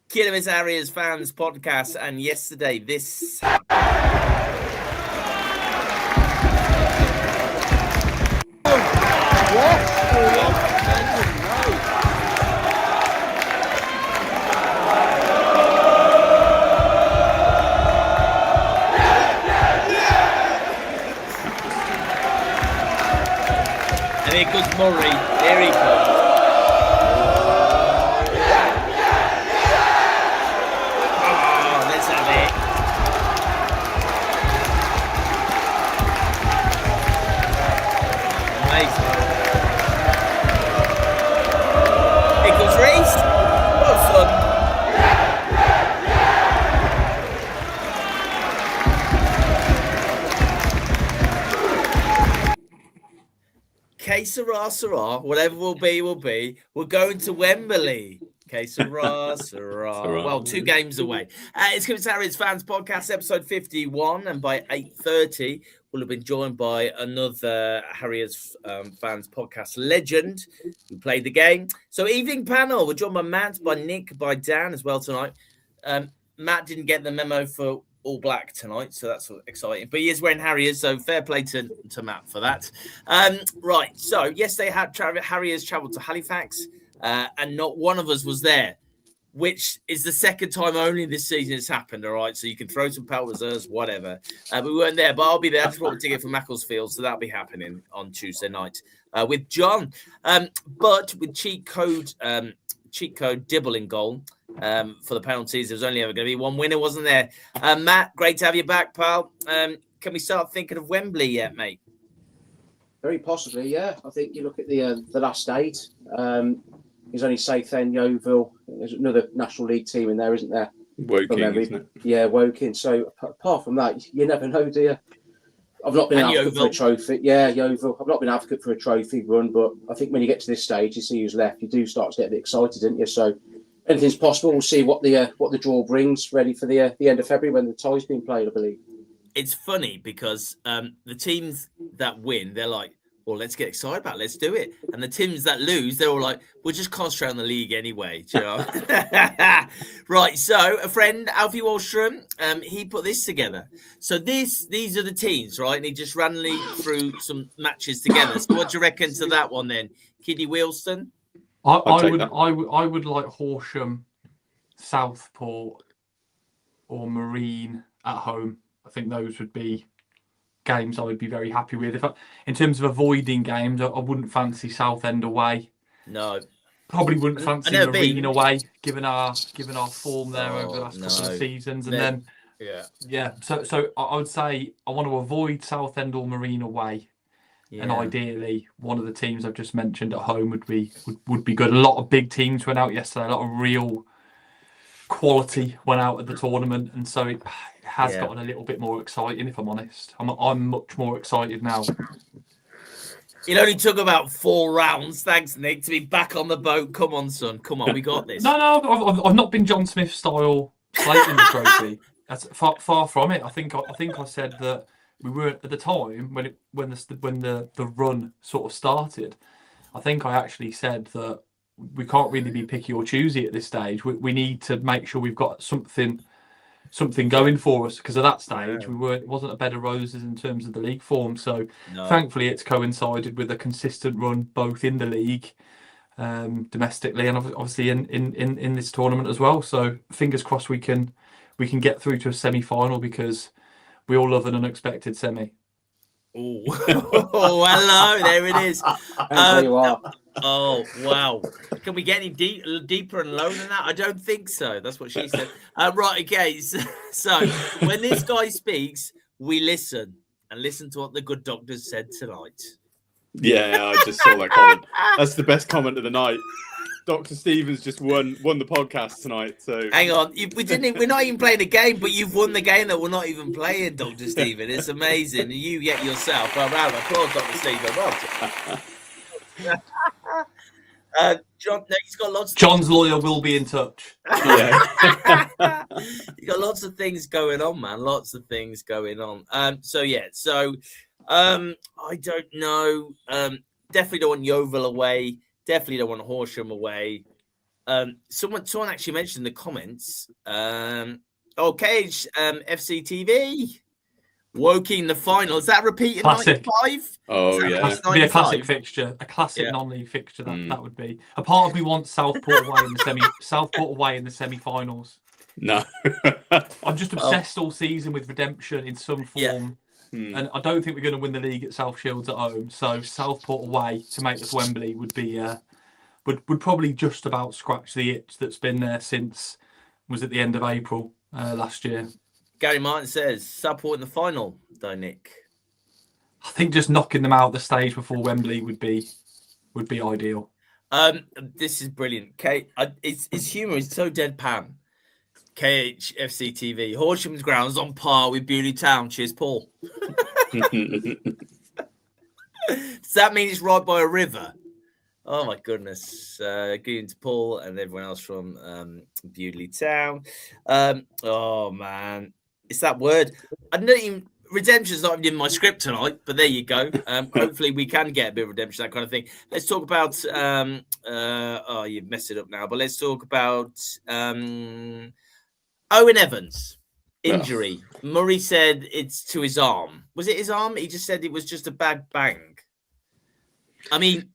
Kidderminster Harriers fans podcast, and yesterday this. And here comes Murray. There he comes. Sarah, whatever will be. We're going to Wembley. Okay, Sarah. Well, 2 games away. It's Kidderminster Harriers fans podcast, episode 51, and by 8:30, we'll have been joined by another Harriers fans podcast legend who played the game. So, evening panel. We're joined by Matt, by Nick, by Dan as well tonight. Matt didn't get the memo for all black tonight, so that's exciting. But he is wearing Harriers, so fair play to Matt for that. Right, so yesterday Harriers travelled to Halifax, and not one of us was there, which is the second time only this season it's happened, all right? So you can throw some pal reserves, whatever. But we weren't there, but I'll be there. I just bought a ticket for Macclesfield, so that'll be happening on Tuesday night with John. But with cheat code Dibble in goal, for the penalties, there's only ever going to be one winner, wasn't there? Matt, great to have you back, pal. Can we start thinking of Wembley yet, mate? Very possibly, yeah. I think you look at the last 8. There's only Southend, Yeovil. There's another National League team in there, isn't there? Woking, isn't it? Yeah, Woking. So apart from that, you never know, do you? I've not been an advocate for a trophy. Yeah, Yeovil. I've not been an advocate for a trophy run, but I think when you get to this stage, you see who's left. You do start to get a bit excited, don't you? So anything's possible. We'll see what the draw brings. Ready for the end of February when the tie's being played, I believe. It's funny because the teams that win, they're like, well, let's get excited about it. Let's do it. And the teams that lose, they're all like, we'll just concentrate on the league anyway. Do you know? Right. So a friend, Alfie Wallstrom, he put this together. So these are the teams, right? And he just randomly threw some matches together. So what do you reckon to that one then? Kiddie Wheelston? I would like Horsham, Southport, or Marine at home. I think those would be games I would be very happy with. In terms of avoiding games, I wouldn't fancy Southend away. No, probably wouldn't fancy Marine away, given our form there over the last couple of seasons. And So I would say I want to avoid Southend or Marine away. Yeah. And ideally, one of the teams I've just mentioned at home would be good. A lot of big teams went out yesterday. A lot of real quality went out at the tournament, and so it has gotten a little bit more exciting. If I'm honest, I'm much more excited now. It only took about 4 rounds. Thanks, Nick, to be back on the boat. Come on, son. Come on, we got this. No, I've not been John Smith style slating the trophy. That's far from it. I think I said that. We were at the time when the run sort of started. I think I actually said that we can't really be picky or choosy at this stage. We need to make sure we've got something going for us, because at that stage it wasn't a bed of roses in terms of the league form. So thankfully it's coincided with a consistent run both in the league, domestically, and obviously in this tournament as well. So fingers crossed we can get through to a semi-final, because we all love an unexpected semi. Oh, hello. There it is. There you are. Oh, wow. Can we get any deeper and lower than that? I don't think so. That's what she said. Right, okay. So when this guy speaks, we listen to what the good doctor said tonight. Yeah, I just saw that comment. That's the best comment of the night. Dr. Stevens just won the podcast tonight. So hang on, we're not even playing a game, but you've won the game that we're not even playing, Dr. Stephen. It's amazing. You get yourself. Well, round of applause, Dr. Stephen. Well, John, he's got lots. John's lawyer will be in touch. Yeah, he's got lots of things going on, man. Lots of things going on. I don't know. Definitely don't want Yeovil away. Definitely don't want Horsham away. Someone actually mentioned in the comments. Cage FC TV. Woking the final. Is that repeated 95? Oh, yeah. It'd be a classic fixture, a classic non-league fixture. That would be. A part of me wants Southport away in the semi-finals. No. I'm just obsessed all season with redemption in some form. And I don't think we're going to win the league at South Shields at home. So Southport away to make us Wembley would be would probably just about scratch the itch that's been there since was at the end of April last year. Gary Martin says Southport in the final, though, Nick. I think just knocking them out the stage before Wembley would be ideal. This is brilliant. His humour is so deadpan. KHFC TV. Horsham's grounds on par with Bewley Town. Cheers, Paul. Does that mean it's right by a river? Oh my goodness. Good to Paul and everyone else from Bewley Town. Oh man. It's that word. I don't even redemption's not even in my script tonight, but there you go. Hopefully we can get a bit of redemption, that kind of thing. Let's talk about you've messed it up now, but let's talk about Owen Evans injury. Murray said it's to his arm. Was it his arm? He just said it was just a bad bang. I mean,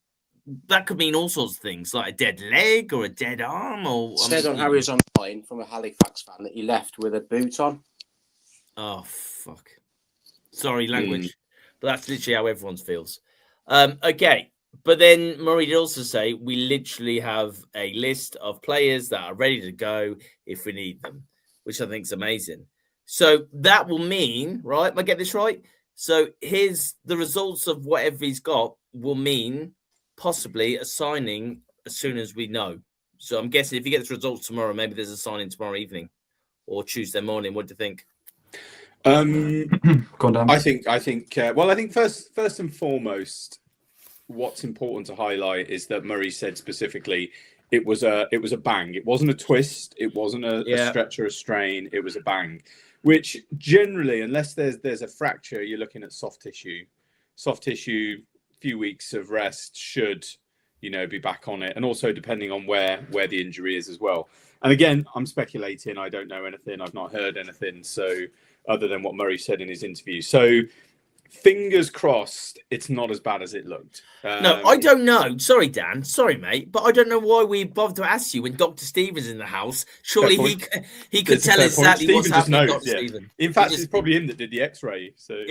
that could mean all sorts of things, like a dead leg or a dead arm. Or said on Harriers Online from a Halifax fan that he left with a boot on. Oh fuck! Sorry, language, but that's literally how everyone feels. Okay. But then Murray did also say we literally have a list of players that are ready to go if we need them, which I think is amazing. So that will mean, right? Am I get this right? So the results of whatever he's got will mean possibly a signing as soon as we know. So I'm guessing if he gets results tomorrow, maybe there's a signing tomorrow evening or Tuesday morning. What do you think? Go on, Dan. I think first and foremost, what's important to highlight is that Murray said specifically it was a bang. It wasn't a twist. It wasn't a stretch or a strain. It was a bang, which generally, unless there's a fracture, you're looking at soft tissue. Soft tissue, few weeks of rest should, be back on it. And also depending on where the injury is as well. And again, I'm speculating. I don't know anything. I've not heard anything. So other than what Murray said in his interview. So fingers crossed it's not as bad as it looked. No, I don't know. Sorry, Dan. Sorry, mate. But I don't know why we bothered to ask you when Dr. Stephen's in the house. Surely he could tell us exactly what's happening, Dr. Stephen. In fact, it's probably him that did the X-ray. So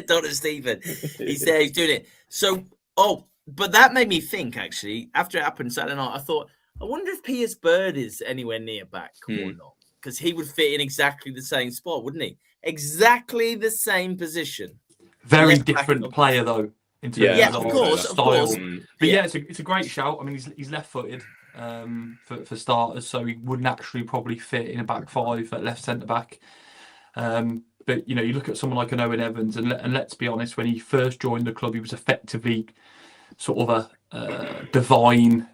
Dr. Stephen. He's there, he's doing it. So, but that made me think, actually, after it happened Saturday night, I thought, I wonder if Piers Bird is anywhere near back or not. Because he would fit in exactly the same spot, wouldn't he? Exactly the same position. Very different player, though. In terms of course. But it's a great shout. I mean, he's left-footed for starters, so he would naturally probably fit in a back five at left centre back. But you look at someone like an Owen Evans, and let's be honest, when he first joined the club, he was effectively sort of a divine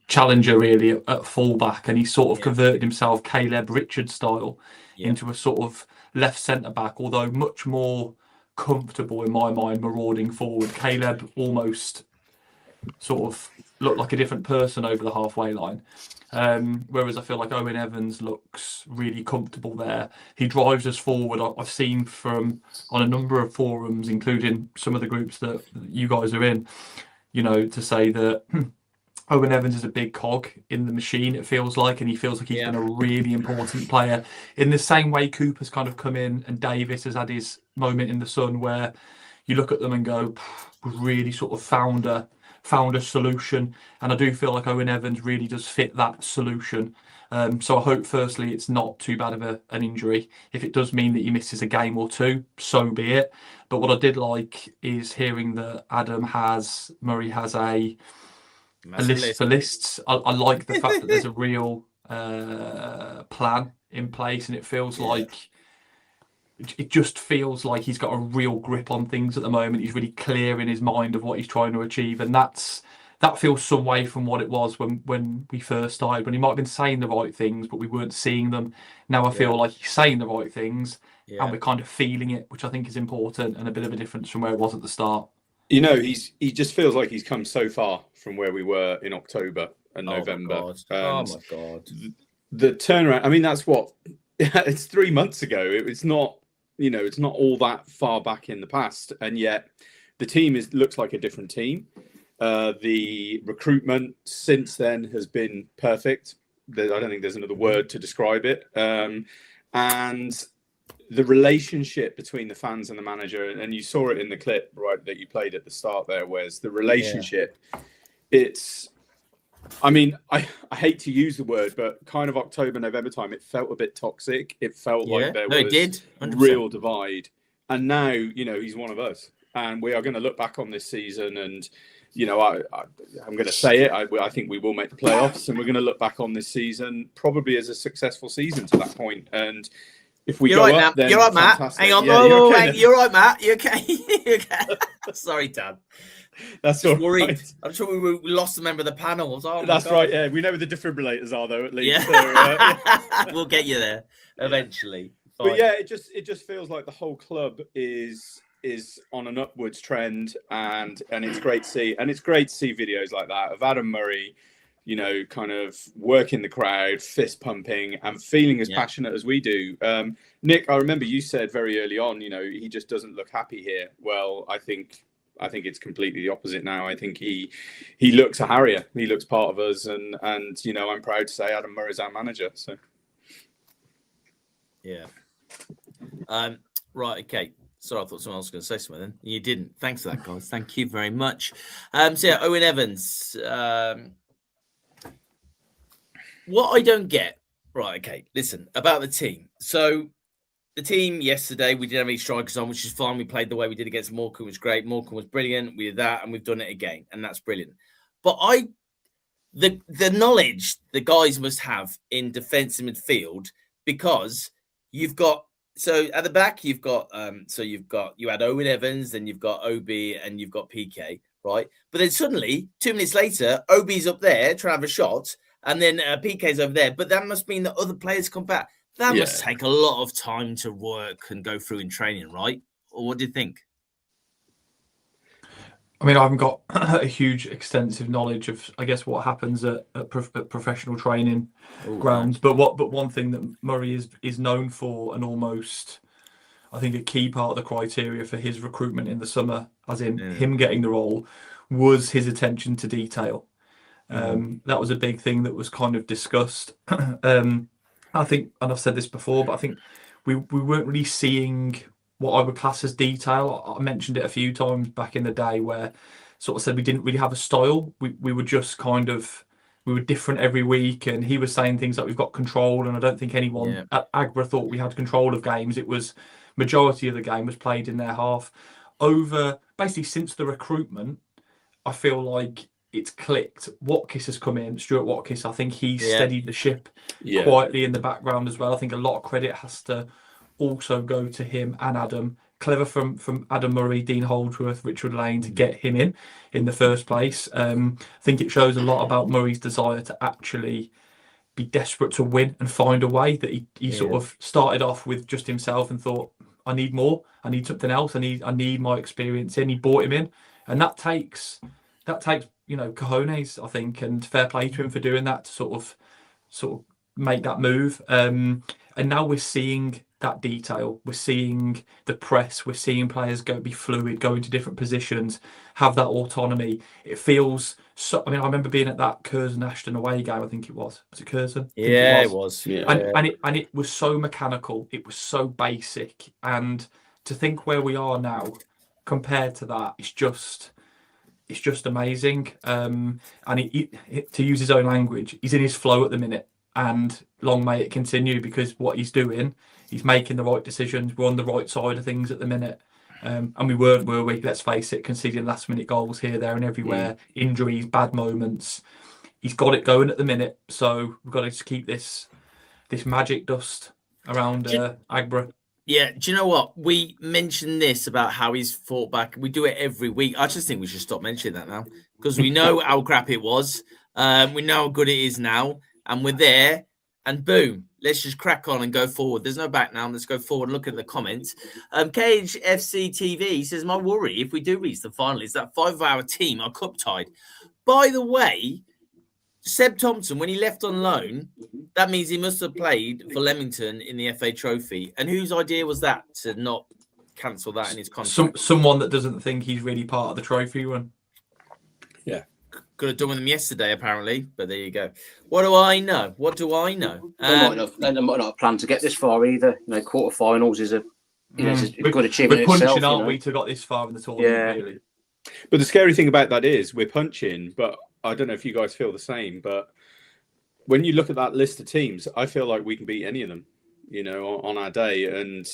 challenger, really, at fullback, and he sort of converted himself Caleb Richards style into a sort of left centre back, although much more comfortable in my mind marauding forward. Caleb almost sort of looked like a different person over the halfway line, whereas I feel like Owen Evans looks really comfortable there. He drives us forward. I've seen on a number of forums, including some of the groups that you guys are in, to say that Owen Evans is a big cog in the machine, it feels like, and he feels like he's been a really important player. In the same way Cooper's kind of come in and Davis has had his moment in the sun where you look at them and go, really sort of found a solution. And I do feel like Owen Evans really does fit that solution. So I hope, firstly, it's not too bad of an injury. If it does mean that he misses a game or two, so be it. But what I did like is hearing that Murray has a list for lists. I like the fact that there's a real plan in place, and it feels like it just feels like he's got a real grip on things at the moment. He's really clear in his mind of what he's trying to achieve, and that feels some way from what it was when we first started, when he might have been saying the right things but we weren't seeing them. Now I feel like he's saying the right things and we're kind of feeling it, which I think is important and a bit of a difference from where it was at the start. You know, he just feels like he's come so far from where we were in October and November. Oh my God. The turnaround. I mean, that's what it's 3 months ago. It's not, it's not all that far back in the past, and yet the team looks like a different team. The recruitment since then has been perfect. I don't think there's another word to describe it. And the relationship between the fans and the manager, and you saw it in the clip right that you played at the start there, Wes, the relationship, it's, I mean, I hate to use the word, but kind of October, November time, it felt a bit toxic. It felt like there was it did. 100%. Real divide. And now, he's one of us. And we are going to look back on this season and, I'm going to say it. I think we will make the playoffs, and we're going to look back on this season probably as a successful season to that point. And if we go up, then you're right, Matt. Hang on, you're right, Matt. You okay? You okay? Sorry, Dad. That's all worried. right. I'm sure we lost a member of the panel. That's right. Yeah, we know where the defibrillators are, though. At least, We'll get you there eventually. Fine. But yeah, it just feels like the whole club is on an upwards trend, and it's great to see. And it's great to see videos like that of Adam Murray, kind of working the crowd, fist pumping, and feeling as passionate as we do. Nick, I remember you said very early on, he just doesn't look happy here. Well, I think it's completely the opposite now. I think he looks a Harrier. He looks part of us, and I'm proud to say Adam Murray's our manager. So, yeah. Right. Okay. Sorry, I thought someone else was going to say something then. You didn't. Thanks for that, guys. Thank you very much. Owen Evans. What I don't get, right, okay, listen, about the team. So the team yesterday, we didn't have any strikers on, which is fine. We played the way we did against Morecambe, was great. Morecambe was brilliant. We did that, and we've done it again, and that's brilliant. But the knowledge the guys must have in defence and midfield, because you've got, so at the back, you had Owen Evans, then you've got OB, and you've got PK, right? But then suddenly, 2 minutes later, OB's up there trying to have a shot, and then PK's over there. But that must mean that other players come back. That must take a lot of time to work and go through in training, right? Or what do you think? I mean, I haven't got a huge, extensive knowledge of, I guess, what happens at professional training grounds. But one thing that Murray is known for, and almost, I think, a key part of the criteria for his recruitment in the summer, as in him getting the role, was his attention to detail. That was a big thing that was kind of discussed. I think, and I've said this before, but I think we weren't really seeing what I would class as detail. I mentioned it a few times back in the day, where sort of said we didn't really have a style. We were just kind of, we were different every week, and he was saying things like we've got control, and I don't think anyone at Agbra thought we had control of games. It was, majority of the game was played in their half. Over basically since the recruitment, I feel like it's clicked. Watkis has come in, Stuart Watkis. I think he steadied the ship quietly in the background as well. I think a lot of credit has to also go to him and Adam. Clever from Adam Murray, Dean Holdsworth, Richard Lane to get him in the first place. I think it shows a lot about Murray's desire to actually be desperate to win and find a way, that he sort of started off with just himself and thought, I need more, I need something else, I need my experience in. He brought him in, and that takes cojones, I think, and fair play to him for doing that, to sort of make that move. And now we're seeing that detail. We're seeing the press. We're seeing players be fluid, go into different positions, have that autonomy. It feels so. I mean, I remember being at that Curzon Ashton away game. I think it was. Was it Curzon? Yeah, it was. Yeah. And it was so mechanical. It was so basic. And to think where we are now compared to that, it's just amazing. And to use his own language, he's in his flow at the minute, and long may it continue, because what he's doing, he's making the right decisions. We're on the right side of things at the minute. And we weren't, were we? Let's face it, conceding last minute goals here, there and everywhere, injuries, bad moments. He's got it going at the minute. So we've got to just keep this magic dust around Agbra. Yeah, do you know what? We mentioned this about how he's fought back. We do it every week. I just think we should stop mentioning that now, because we know how crap it was. We know how good it is now, and we're there. And boom, let's just crack on and go forward. There's no back now. Let's go forward and look at the comments. KHFC TV says, my worry, if we do reach the final, is that 5 of our team are cup tied. By the way, Seb Thompson, when he left on loan, that means he must have played for Leamington in the FA Trophy. And whose idea was that to not cancel that in his contract? Someone that doesn't think he's really part of the trophy run. Yeah. Could have done with them yesterday, apparently. But there you go. What do I know? They might not have planned to get this far either. Quarterfinals is a good achievement. We're punching, itself, aren't we, to got this far in the tournament? Really. But the scary thing about that is we're punching, but I don't know if you guys feel the same, but when you look at that list of teams, I feel like we can beat any of them, on our day. And,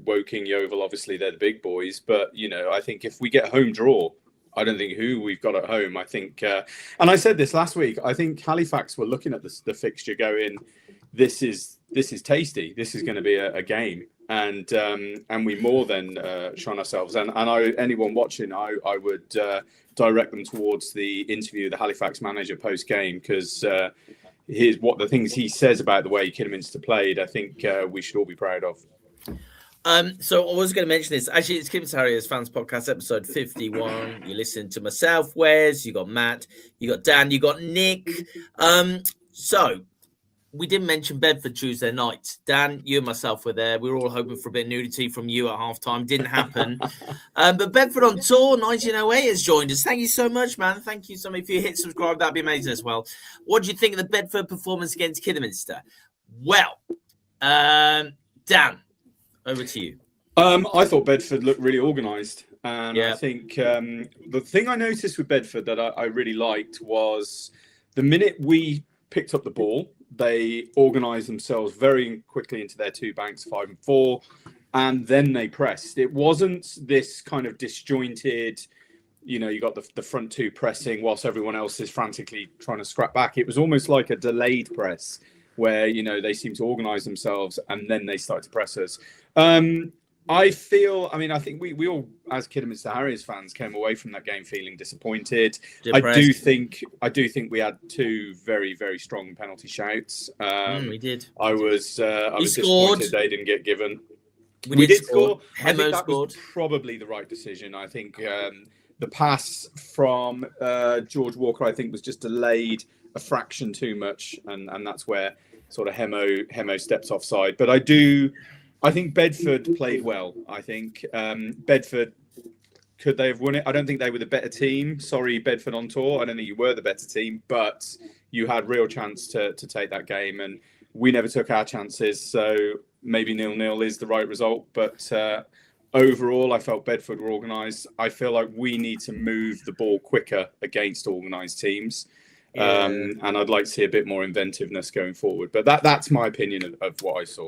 Woking, Yeovil, obviously they're the big boys. But, I think if we get home draw, I don't think who we've got at home. I think, and I said this last week, I think Halifax were looking at the fixture going, this is tasty. This is going to be a game. And we more than shone ourselves. And anyone watching, I would direct them towards the interview of the Halifax manager post game, because here's what the things he says about the way Kidderminster played. I think we should all be proud of. So I was going to mention this. Actually, it's Kidderminster Harriers Fans Podcast, episode 51. You listen to myself, Wes, you got Matt, you got Dan, you got Nick. So we didn't mention Bedford Tuesday night. Dan, you and myself were there. We were all hoping for a bit of nudity from you at halftime. Didn't happen. But Bedford on Tour 1908 has joined us. Thank you so much, man. Thank you so much. If you hit subscribe, that'd be amazing as well. What do you think of the Bedford performance against Kidderminster? Well, Dan, over to you. I thought Bedford looked really organised. And I think the thing I noticed with Bedford that I really liked was the minute we picked up the ball, they organised themselves very quickly into their two banks, 5 and 4, and then they pressed. It wasn't this kind of disjointed, you got the front two pressing whilst everyone else is frantically trying to scrap back. It was almost like a delayed press where, they seem to organise themselves and then they start to press us. I think we all, as Kidderminster Harriers fans, came away from that game feeling disappointed. Depressed. I do think we had 2 very, very strong penalty shouts. We did. I was scored. disappointed they didn't get given. We did score. I think that was probably the right decision. I think the pass from George Walker, I think, was just delayed a fraction too much, and that's where sort of Hemo steps offside. But I think Bedford played well. I think Bedford, could they have won it? I don't think they were the better team. Sorry, Bedford on tour. I don't think you were the better team, but you had real chance to take that game, and we never took our chances. So maybe 0-0 is the right result. But overall, I felt Bedford were organised. I feel like we need to move the ball quicker against organised teams. And I'd like to see a bit more inventiveness going forward. But that's my opinion of what I saw.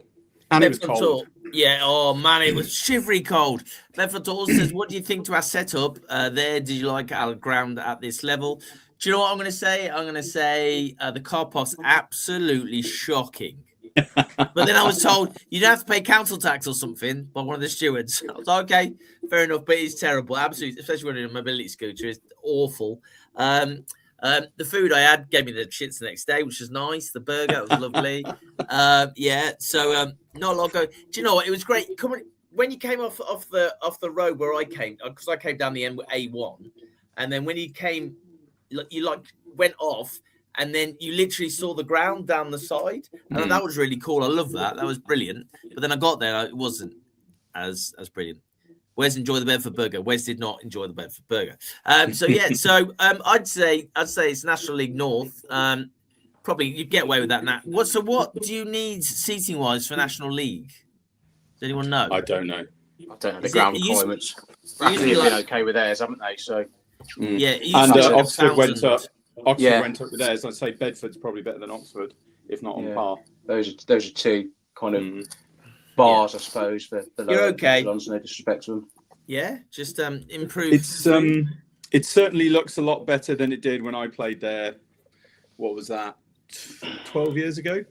And it was cold. Yeah, oh man, it was shivery cold. Bedford also says, what do you think to our setup there? Did you like our ground at this level? Do you know what I'm going to say? I'm going to say the car park's absolutely shocking. But then I was told you'd have to pay council tax or something by one of the stewards. I was like, okay, fair enough, but it's terrible. Absolutely, especially when you're in a mobility scooter, it's awful. The food I had gave me the shits the next day, which was nice. The burger was lovely. Not a lot going. Do you know what? It was great. When you came off the road where I came, because I came down the A1, and then when you came, you went off, and then you literally saw the ground down the side, and that was really cool. I love that. That was brilliant. But then I got there, it wasn't as brilliant. Wes enjoyed the Bedford burger. Wes did not enjoy the Bedford burger. I'd say it's National League North. Probably you get away with that now. What do you need seating wise for National League? Does anyone know? I don't know. I don't know the ground requirements. Rugby have been okay with theirs, haven't they? So yeah, and Oxford went up. Went up with theirs. I'd say Bedford's probably better than Oxford, if not on par. Those are 2 kind of bars, I suppose. For the you're okay. No disrespect to them. Yeah, just improve. It certainly looks a lot better than it did when I played there. What was that? 12 years ago,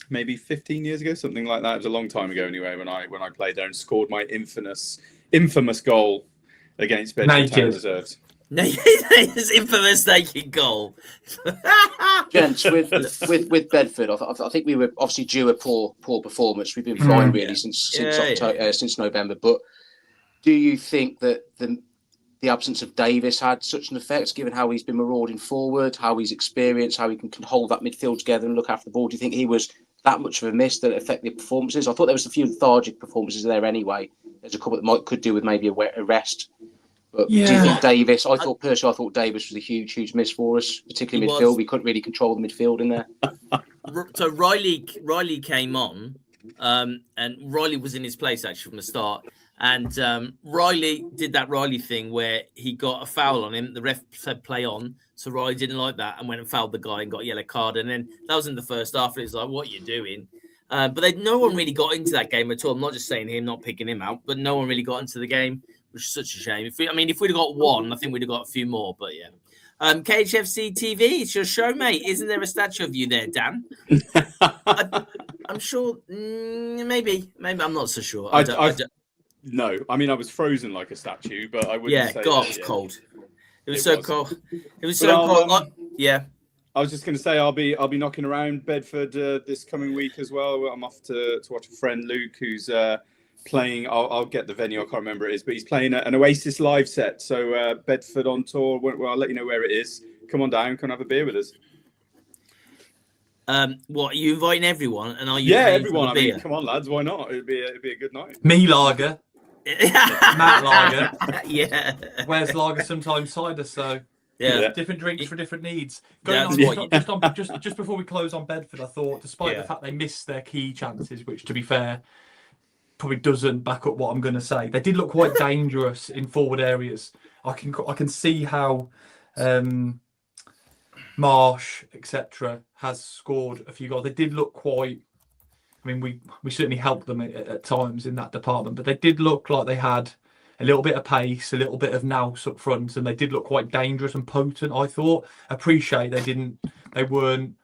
maybe 15 years ago, something like that. It was a long time ago anyway when I played there and scored my infamous goal against Bedford Town Reserves. His infamous naked goal. Gents, with Bedford, I think we were obviously due a poor performance. We've been flying really since November. But do you think that the absence of Davis had such an effect, given how he's been marauding forward, how he's experienced, how he can hold that midfield together and look after the ball? Do you think he was that much of a miss that affected performances? I thought there was a few lethargic performances there anyway. There's a couple that could do with maybe a rest. But do you think Davis? I thought Davis was a huge miss for us, particularly midfield. We couldn't really control the midfield in there. So Riley came on, and Riley was in his place actually from the start. And Riley did that Riley thing where he got a foul on him. The ref said play on. So Riley didn't like that and went and fouled the guy and got a yellow card. And then that was in the first half. And it was like, what are you doing? But no one really got into that game at all. I'm not just saying him, not picking him out, but no one really got into the game, which is such a shame. If we'd have got one, I think we'd have got a few more. But yeah. KHFC TV, it's your show, mate. Isn't there a statue of you there, Dan? I'm sure. Maybe. I'm not so sure. No, I mean I was frozen like a statue, but I wouldn't say it was cold. It was so cold. It was so cold. Yeah. I was just going to say I'll be knocking around Bedford this coming week as well. I'm off to watch a friend, Luke, who's playing. I'll get the venue. I can't remember it is, but he's playing an Oasis live set. So Bedford on tour. Well, I'll let you know where it is. Come on down. Come and have a beer with us. What, are you inviting everyone? And are you? Yeah, everyone. I mean, come on, lads. Why not? It'd be a good night. Me lager. Matt lager. Yeah. Where's lager sometimes cider, so different drinks for different needs. Just before we close on Bedford, I thought, despite the fact they missed their key chances, which to be fair probably doesn't back up what I'm going to say, they did look quite dangerous in forward areas. I can see how Marsh, etc., has scored a few goals. They did look quite. I mean, we certainly helped them at times in that department, but they did look like they had a little bit of pace, a little bit of nous up front, and they did look quite dangerous and potent, I thought. Appreciate they weren't,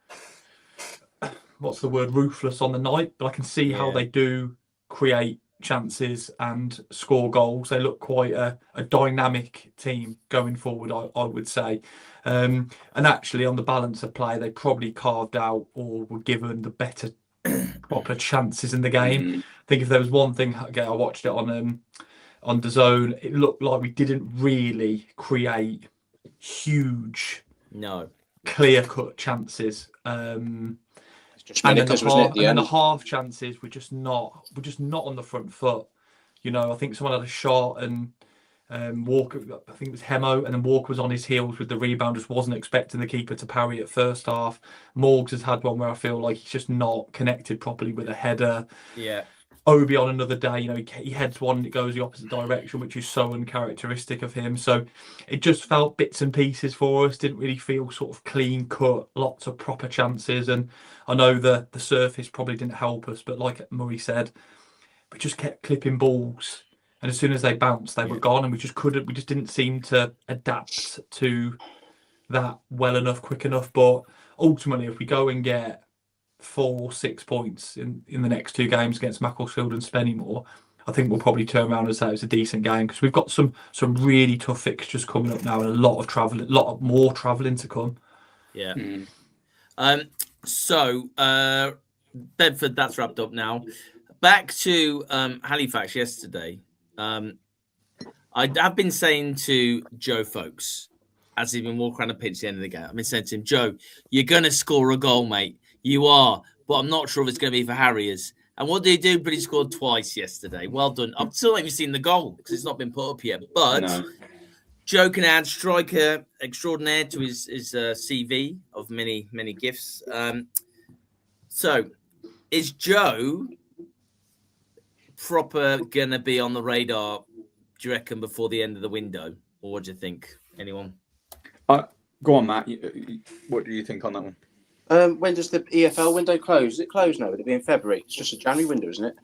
what's the word, ruthless on the night, but I can see how they do create chances and score goals. They look quite a dynamic team going forward, I would say. And actually, on the balance of play, they probably carved out or were given the better proper chances in the game. I think if there was one thing, again, I watched it on DAZN, it looked like we didn't really create huge, clear-cut chances. And then the half chances were just not on the front foot. You know, I think someone had a shot and Walker, I think it was Hemo, and then Walker was on his heels with the rebound, just wasn't expecting the keeper to parry it first half. Morgs has had one where I feel like he's just not connected properly with a header. Yeah. Obi on another day, you know, he heads one and it goes the opposite direction, which is so uncharacteristic of him. So it just felt bits and pieces for us, didn't really feel sort of clean cut, lots of proper chances. And I know the surface probably didn't help us, but like Murray said, we just kept clipping balls. And as soon as they bounced, they were gone, and we just didn't seem to adapt to that well enough, quick enough. But ultimately, if we go and get 4 or 6 points in the next 2 games against Macclesfield and Spennymoor, I think we'll probably turn around and say it's a decent game, because we've got some really tough fixtures coming up now and a lot of more travelling to come. Yeah. So Bedford, that's wrapped up now. Back to Halifax yesterday. I've been saying to Joe Folks, as he's been walking around the pitch at the end of the game, I've been saying to him, Joe, you're going to score a goal, mate. You are, but I'm not sure if it's going to be for Harriers. And what did he do? But he scored twice yesterday. Well done. I've still not even seen the goal because it's not been put up yet. But Joe can add striker extraordinaire to his CV of many, many gifts. So is Joe proper going to be on the radar, do you reckon, before the end of the window? Or what do you think? Anyone? Go on, Matt. What do you think on that one? When does the EFL window close? Is it closed now? Would it be in February? It's just a January window, isn't it?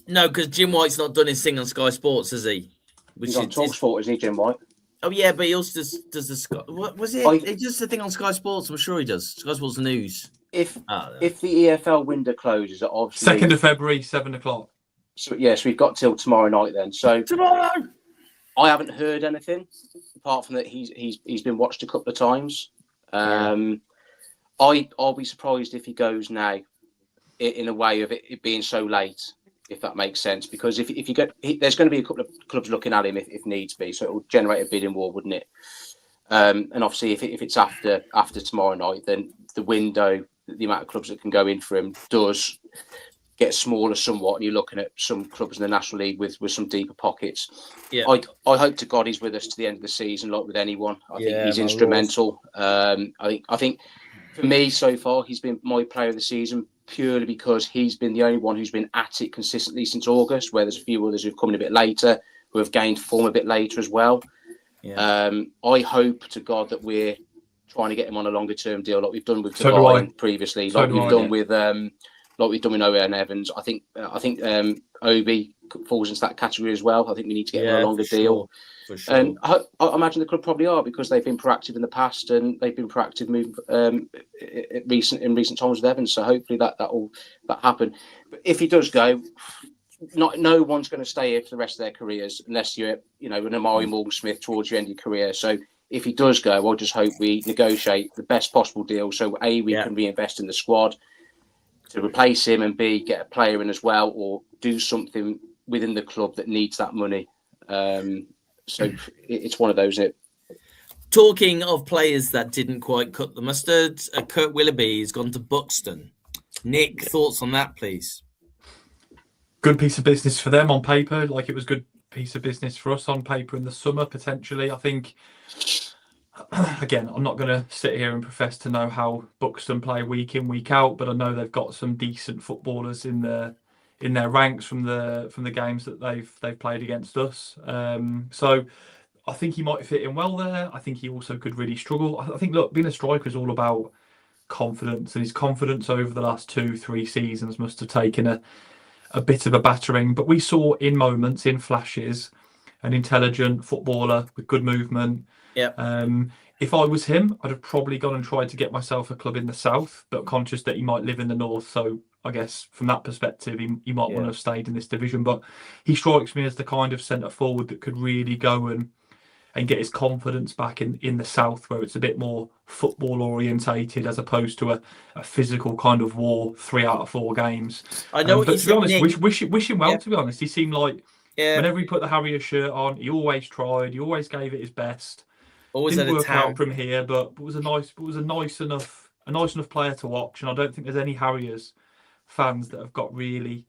No, because Jim White's not done his thing on Sky Sports, has he? He's on TalkSport, isn't he, Jim White? Oh, yeah, but he also does the Sky... What was it? He does the thing on Sky Sports. I'm sure he does. Sky Sports News. If the EFL window closes, obviously... 2nd of February, 7 o'clock. So, yes, we've got till tomorrow night then. So tomorrow! I haven't heard anything apart from that he's been watched a couple of times. I'll be surprised if he goes now, in a way of it being so late, if that makes sense. Because if you get, there's going to be a couple of clubs looking at him if needs be, so it will generate a bidding war, wouldn't it? And obviously, if it's after tomorrow night, then the window, the amount of clubs that can go in for him does get smaller somewhat, and you're looking at some clubs in the National League with some deeper pockets. Yeah. I hope to God he's with us to the end of the season, like with anyone. I think he's instrumental. I think for me so far, he's been my player of the season purely because he's been the only one who's been at it consistently since August, where there's a few others who've come in a bit later, who have gained form a bit later as well. Yeah. I hope to God that we're trying to get him on a longer term deal, like we've done with Devine previously, like we've done with Owen Evans. I think Obi falls into that category as well. I think we need to get him on a longer deal. For sure. And I imagine the club probably are, because they've been proactive in the past and they've been proactive in recent times with Evans. So hopefully that happen. But if he does go, no one's going to stay here for the rest of their careers unless you're an Amari Morgan-Smith towards your end of your career. So if he does go, I'll just hope we negotiate the best possible deal. So we can reinvest in the squad to replace him, and B, get a player in as well, or do something within the club that needs that money. So it's one of those. Talking of players that didn't quite cut the mustard, Kurt Willoughby has gone to Buxton. Nick, thoughts on that, please? Good piece of business for them on paper. Like, it was good piece of business for us on paper in the summer, potentially. I think, again, I'm not going to sit here and profess to know how Buxton play week in, week out, but I know they've got some decent footballers in their ranks from the games that they've played against us. So I think he might fit in well there. I think he also could really struggle. I think, look, being a striker is all about confidence, and his confidence over the last 2-3 seasons must have taken a bit of a battering. But we saw in moments, in flashes, an intelligent footballer with good movement. Yeah. If I was him, I'd have probably gone and tried to get myself a club in the south, but conscious that he might live in the north. So I guess from that perspective, he might want to have stayed in this division. But he strikes me as the kind of centre forward that could really go and get his confidence back in the south, where it's a bit more football orientated as opposed to a physical kind of war 3 out of 4 games. I know. But to be honest, wish him well. To be honest, he seemed like whenever he put the Harrier shirt on, he always tried. He always gave it his best. Always didn't work out from here, but was a nice enough player to watch. And I don't think there's any Harriers fans that have got really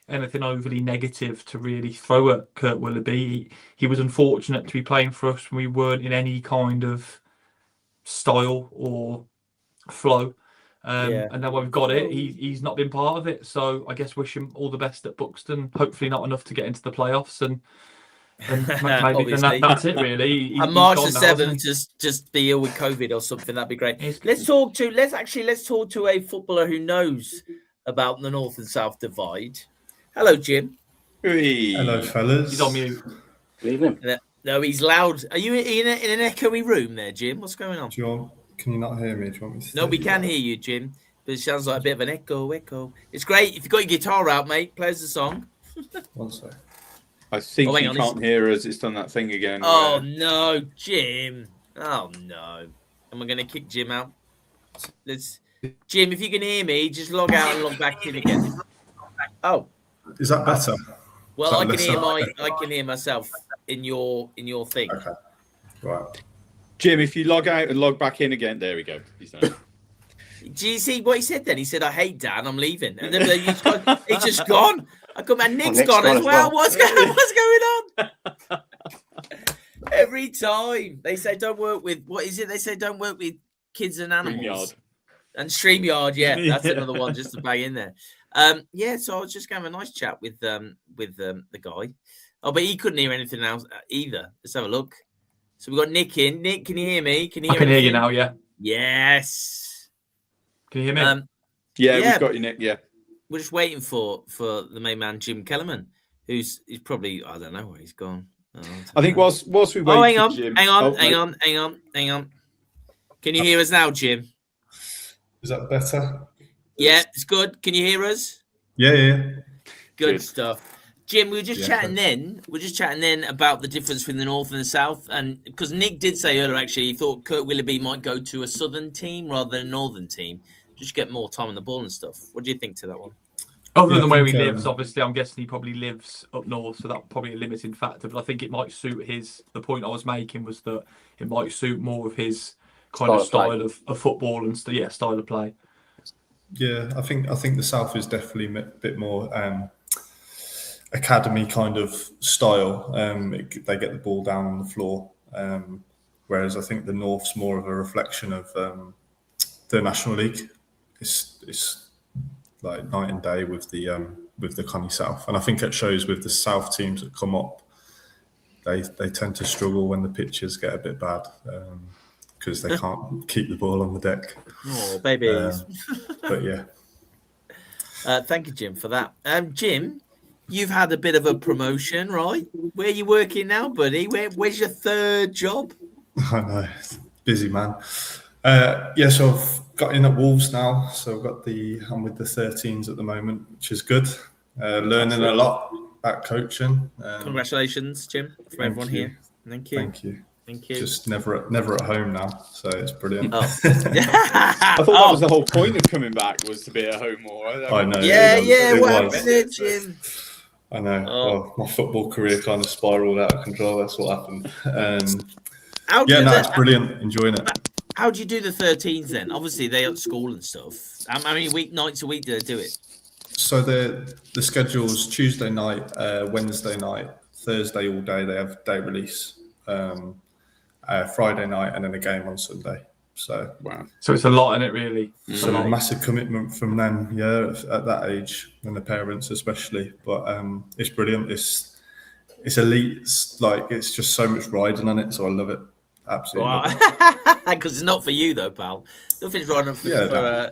anything overly negative to really throw at Kurt Willoughby. He was unfortunate to be playing for us when we weren't in any kind of style or flow. And then when we've got it, he's not been part of it. So I guess wish him all the best at Buxton. Hopefully not enough to get into the playoffs, and maybe then that's it really. And March the 7th, just be ill with COVID or something. That'd be great. Let's talk to a footballer who knows about the North and South divide. Hello, Jim. Hey. Hello, fellas. He's on mute. Good evening. No, he's loud. Are you in an echoey room there, Jim? What's going on? Can you not hear me? Do you want me to? No, we can hear you, Jim. But it sounds like a bit of an echo. It's great. If you've got your guitar out, mate, play us a song. One sec. I think you can't hear us. It's done that thing again. Oh, no, Jim. Oh, no. Am I going to kick Jim out? Jim, if you can hear me, just log out and log back in again. Oh. Is that better? Well, I can hear myself in your thing. Okay. Right. Jim, if you log out and log back in again, there we go. He's done. Do you see what he said then? He said, "I hate Dan, I'm leaving," and then he's just gone. I come and Nick's gone as well. What's going on? Every time they say don't work with They say don't work with kids and animals. StreamYard, yeah, that's another one just to bang in there. So I was just having a nice chat with the guy. Oh, but he couldn't hear anything else either. Let's have a look. So we've got Nick in. Nick, can you hear me? I can hear you now, yeah. Yes. Can you hear me? We've got you, Nick, yeah. We're just waiting for the main man, Jim Kellerman, he's probably, I don't know where he's gone. I think whilst we wait for Jim... Hang on. Can you hear us now, Jim? Is that better? Yeah, it's good. Can you hear us? Yeah. Good stuff. Jim, we were just chatting then about the difference between the North and the South, and because Nick did say earlier, actually, he thought Kurt Willoughby might go to a Southern team rather than a Northern team, just get more time on the ball and stuff. What do you think to that one? Other than where he lives, obviously, I'm guessing he probably lives up north, so that's probably a limiting factor. But I think it might suit the point I was making was that it might suit more of his kind of style of football and style of play. Yeah, I think the South is definitely a bit more academy kind of style. They get the ball down on the floor, whereas I think the North's more of a reflection of the National League. It's like night and day with the Connie South, and I think it shows with the South teams that come up. They tend to struggle when the pitches get a bit bad because they can't keep the ball on the deck. Oh, babies! But yeah. Thank you, Jim, for that. Jim, you've had a bit of a promotion, right? Where are you working now, buddy? Where's your third job? I know, busy man. So I've got in at Wolves now. So I'm with the 13s at the moment, which is good. Learning a lot about coaching. Congratulations, Jim, from everyone here. Thank you. Just never at home now, so it's brilliant. I thought that was the whole point of coming back, was to be at home more. I know. What happened, Jim? I know. Well, my football career kind of spiraled out of control. That's what happened. It's brilliant. Enjoying it. How do you do the 13s then? Obviously, they're at school and stuff. How many nights a week do they do it? So the schedule's Tuesday night, Wednesday night, Thursday all day. They have day release. Friday night, and then a game on Sunday. So wow. So it's a lot, isn't it, really? It's a massive commitment from them, at that age, and the parents especially. But it's brilliant. It's elite. It's just so much riding on it, so I love it. Absolutely. Because it's not for you though, pal. Nothing's riding for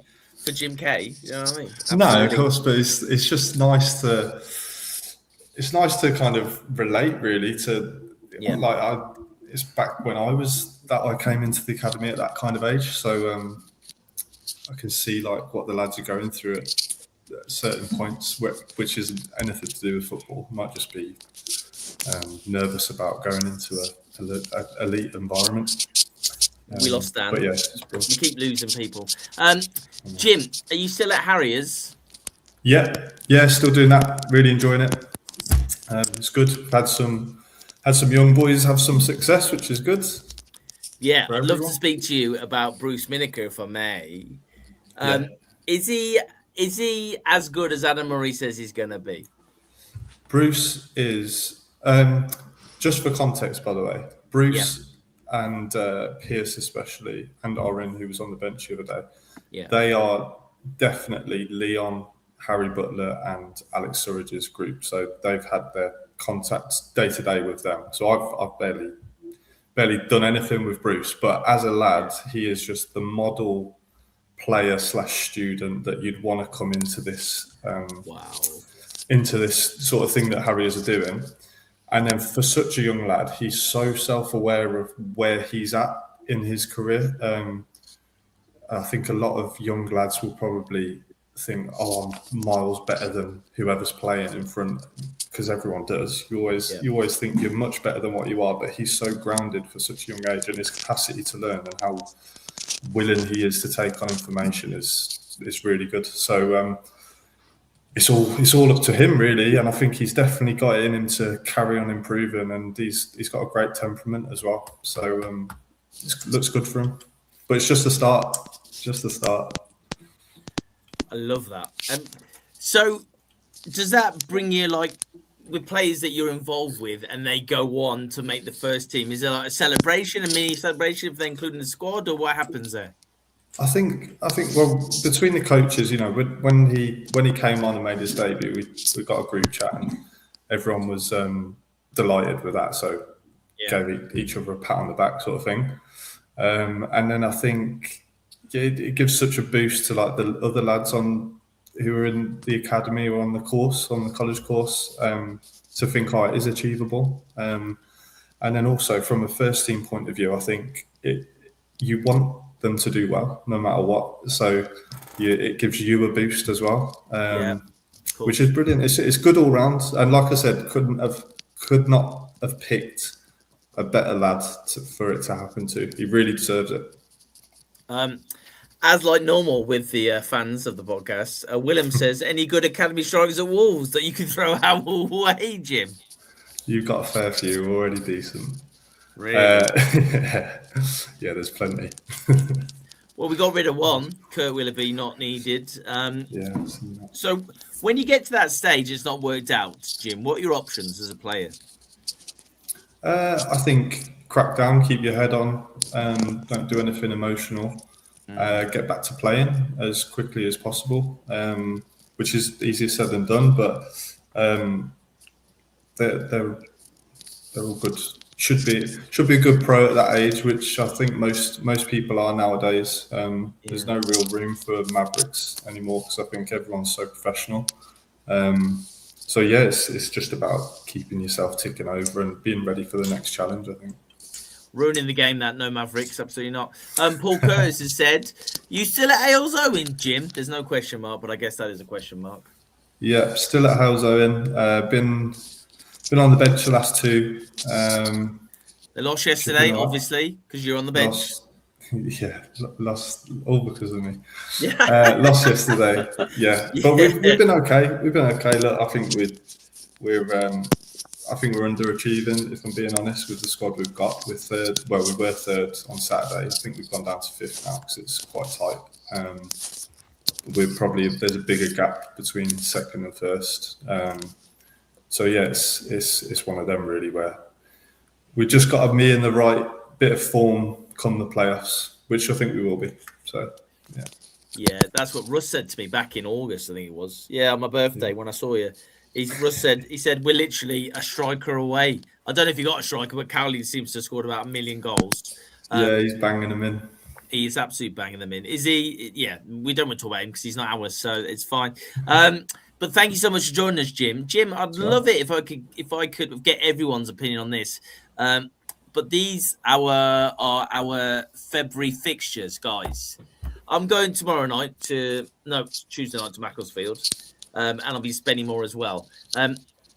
Jim K. You know what I mean? Absolutely. No, of course, but it's just nice to. It's nice to kind of relate, really, to it's back when I came into the academy at that kind of age, so I can see what the lads are going through at certain points, which isn't anything to do with football. It might just be nervous about going into an elite environment. We lost Dan. But yeah, we keep losing people. Jim, are you still at Harriers? Yeah, still doing that. Really enjoying it. It's good. Had some young boys have some success, which is good. Yeah, I'd love to speak to you about Bruce Miniker, if I may. Is he as good as Adam Murray says he's going to be? Bruce is, just for context, by the way, Bruce and Pierce especially, and Oren, who was on the bench the other day, they are definitely Leon, Harry Butler and Alex Surridge's group. So they've had their contacts day to day with them. So I've barely done anything with Bruce, but as a lad, he is just the model player / student that you'd want to come into this into this sort of thing that Harriers are doing. And then for such a young lad, he's so self-aware of where he's at in his career. I think a lot of young lads will probably think, I'm miles better than whoever's playing in front, because everyone does. You always think you're much better than what you are, but he's so grounded for such a young age, and his capacity to learn and how willing he is to take on information is really good. So it's all up to him, really, and I think he's definitely got it in him to carry on improving, and he's got a great temperament as well. So it looks good for him, but it's just the start. I love that. So does that bring you, with players that you're involved with and they go on to make the first team, is it like a celebration, a mini celebration if they're including the squad, or what happens there? I think well, between the coaches, when he came on and made his debut, we got a group chat and everyone was delighted with that, so gave each other a pat on the back sort of thing. And then I think it gives such a boost to the other lads who are in the academy or on the college course, to think, it is achievable. And then also from a first team point of view, I think you want them to do well no matter what. So it gives you a boost as well. which is brilliant. It's good all round, and like I said, could not have picked a better lad for it to happen to. He really deserves it. As like normal with the fans of the podcast, Willem says, any good academy strikers at Wolves that you can throw our way, Jim? You've got a fair few, already decent. Really? Yeah, there's plenty. Well, we got rid of one, Kurt Willoughby, not needed. Yeah. So when you get to that stage, it's not worked out, Jim. What are your options as a player? I think crack down, keep your head on, don't do anything emotional. Get back to playing as quickly as possible, which is easier said than done, but they're all good. Should be a good pro at that age, which I think most people are nowadays. There's no real room for Mavericks anymore because I think everyone's so professional. So yeah, it's just about keeping yourself ticking over and being ready for the next challenge, I think. Ruining the game, that no Mavericks, absolutely not. Paul Curtis has said, you still at Hales Owen, Jim? There's no question mark, but I guess that is a question mark. Yeah, still at Hales Owen. Been on the bench the last two. They lost yesterday, obviously, because you're on the bench. Lost all because of me. Lost yesterday. Yeah, but we've been okay. We've been okay. Look, I think we're underachieving, if I'm being honest, with the squad we've got. We were third on Saturday. I think we've gone down to fifth now because it's quite tight. There's a bigger gap between second and first. So yeah, it's one of them really where we just got to be in the right bit of form come the playoffs, which I think we will be. So yeah. Yeah, that's what Russ said to me back in August, I think it was. Yeah, on my birthday when I saw you. Russ said we're literally a striker away. I don't know if you got a striker, but Cowley seems to have scored about 1 million goals. Yeah, he's banging them in. He's absolutely banging them in. Is he? Yeah, we don't want to talk about him because he's not ours, so it's fine. But thank you so much for joining us, Jim. Jim, I'd love it if I could get everyone's opinion on this. But these are our February fixtures, guys. I'm going Tuesday night to Macclesfield. And I'll be spending more as well.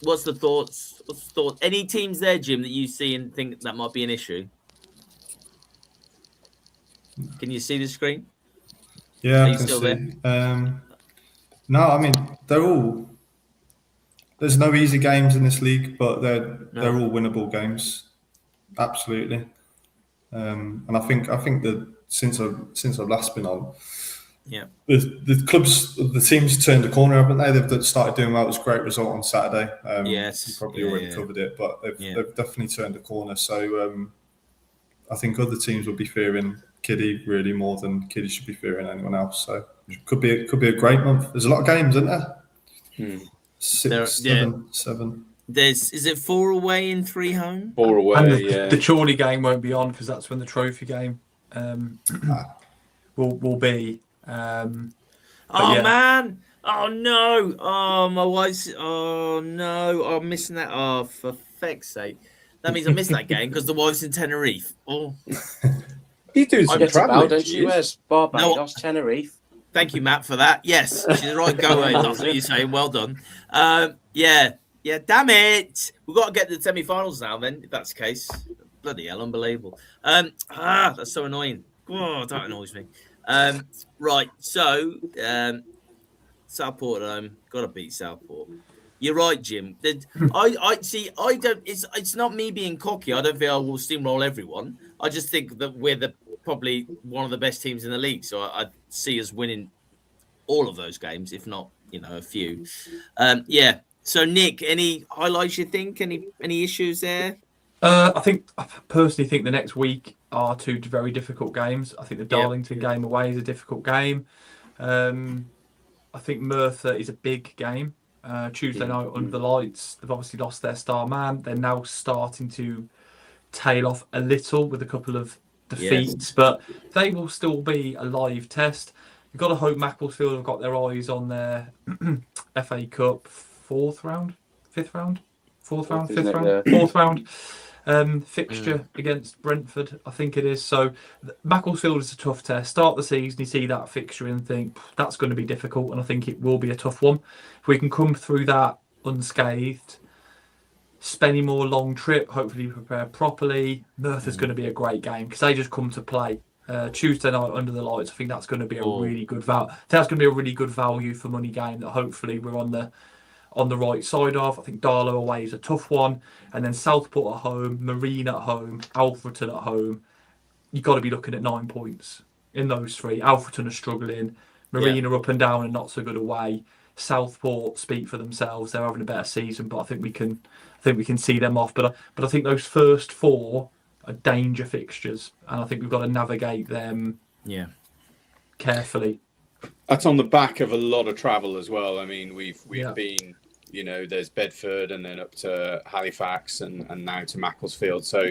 What's the thoughts? Any teams there, Jim, that you see and think that might be an issue? Can you see the screen? Yeah, I can still see. There? No, I mean there's no easy games in this league, but they're all winnable games, absolutely. And I think that since I've last been on. Yeah, the teams turned the corner, haven't they? They've started doing well. It was a great result on Saturday. Yes, you probably already covered it, but they've definitely turned the corner. So I think other teams will be fearing Kiddie really more than Kiddie should be fearing anyone else. So it could be a great month. There's a lot of games, isn't there? 6, 7. Is it 4 away and 3 home? 4 away. And the Chorley game won't be on because that's when the trophy game will be. Man! Oh no! Oh, my wife's. Oh no! I'm missing that. Oh, for feck's sake! That means I missed that game because the wife's in Tenerife. Oh, you do some travelling, don't you? Where's Barbados, Tenerife? Thank you, Matt, for that. Yes, she's right. Go away. That's what you're saying. Well done. Yeah. Damn it! We've got to get to the semi-finals now. Then, if that's the case, bloody hell, unbelievable. That's so annoying. Oh, that annoys me. Right, so Southport at home, got to beat Southport. You're right, Jim. I see. I don't. It's not me being cocky. I don't feel I will steamroll everyone. I just think that we're probably one of the best teams in the league. So I see us winning all of those games, if not, a few. Yeah. So Nick, any highlights you think? Any issues there? I personally think the next week are 2 very difficult games. I think the Darlington game away is a difficult game. I think Merthyr is a big game. Tuesday night under the lights, they've obviously lost their star man. They're now starting to tail off a little with a couple of defeats, but they will still be a live test. You've got to hope Macclesfield have got their eyes on their FA Cup 4th round, 5th round, 4th round, 5th round, 4th round. fixture against Brentford, I think it is. So Macclesfield is a tough test. Start the season, you see that fixture and think that's going to be difficult, and I think it will be a tough one. If we can come through that unscathed, Spennymoor long trip, hopefully prepare properly. Merthyr's going to be a great game because they just come to play. Tuesday night under the lights, I think that's going to be a really good value. That's going to be a really good value for money game that hopefully we're on the right side of. I think Darlow away is a tough one, and then Southport at home, Marine at home, Alfreton at home. You've got to be looking at 9 points in those three. Alfreton are struggling, Marine are up and down and not so good away. Southport speak for themselves; they're having a better season, but I think we can see them off. But I think those first four are danger fixtures, and I think we've got to navigate them carefully. That's on the back of a lot of travel as well. I mean, we've been, there's Bedford and then up to Halifax and now to Macclesfield. So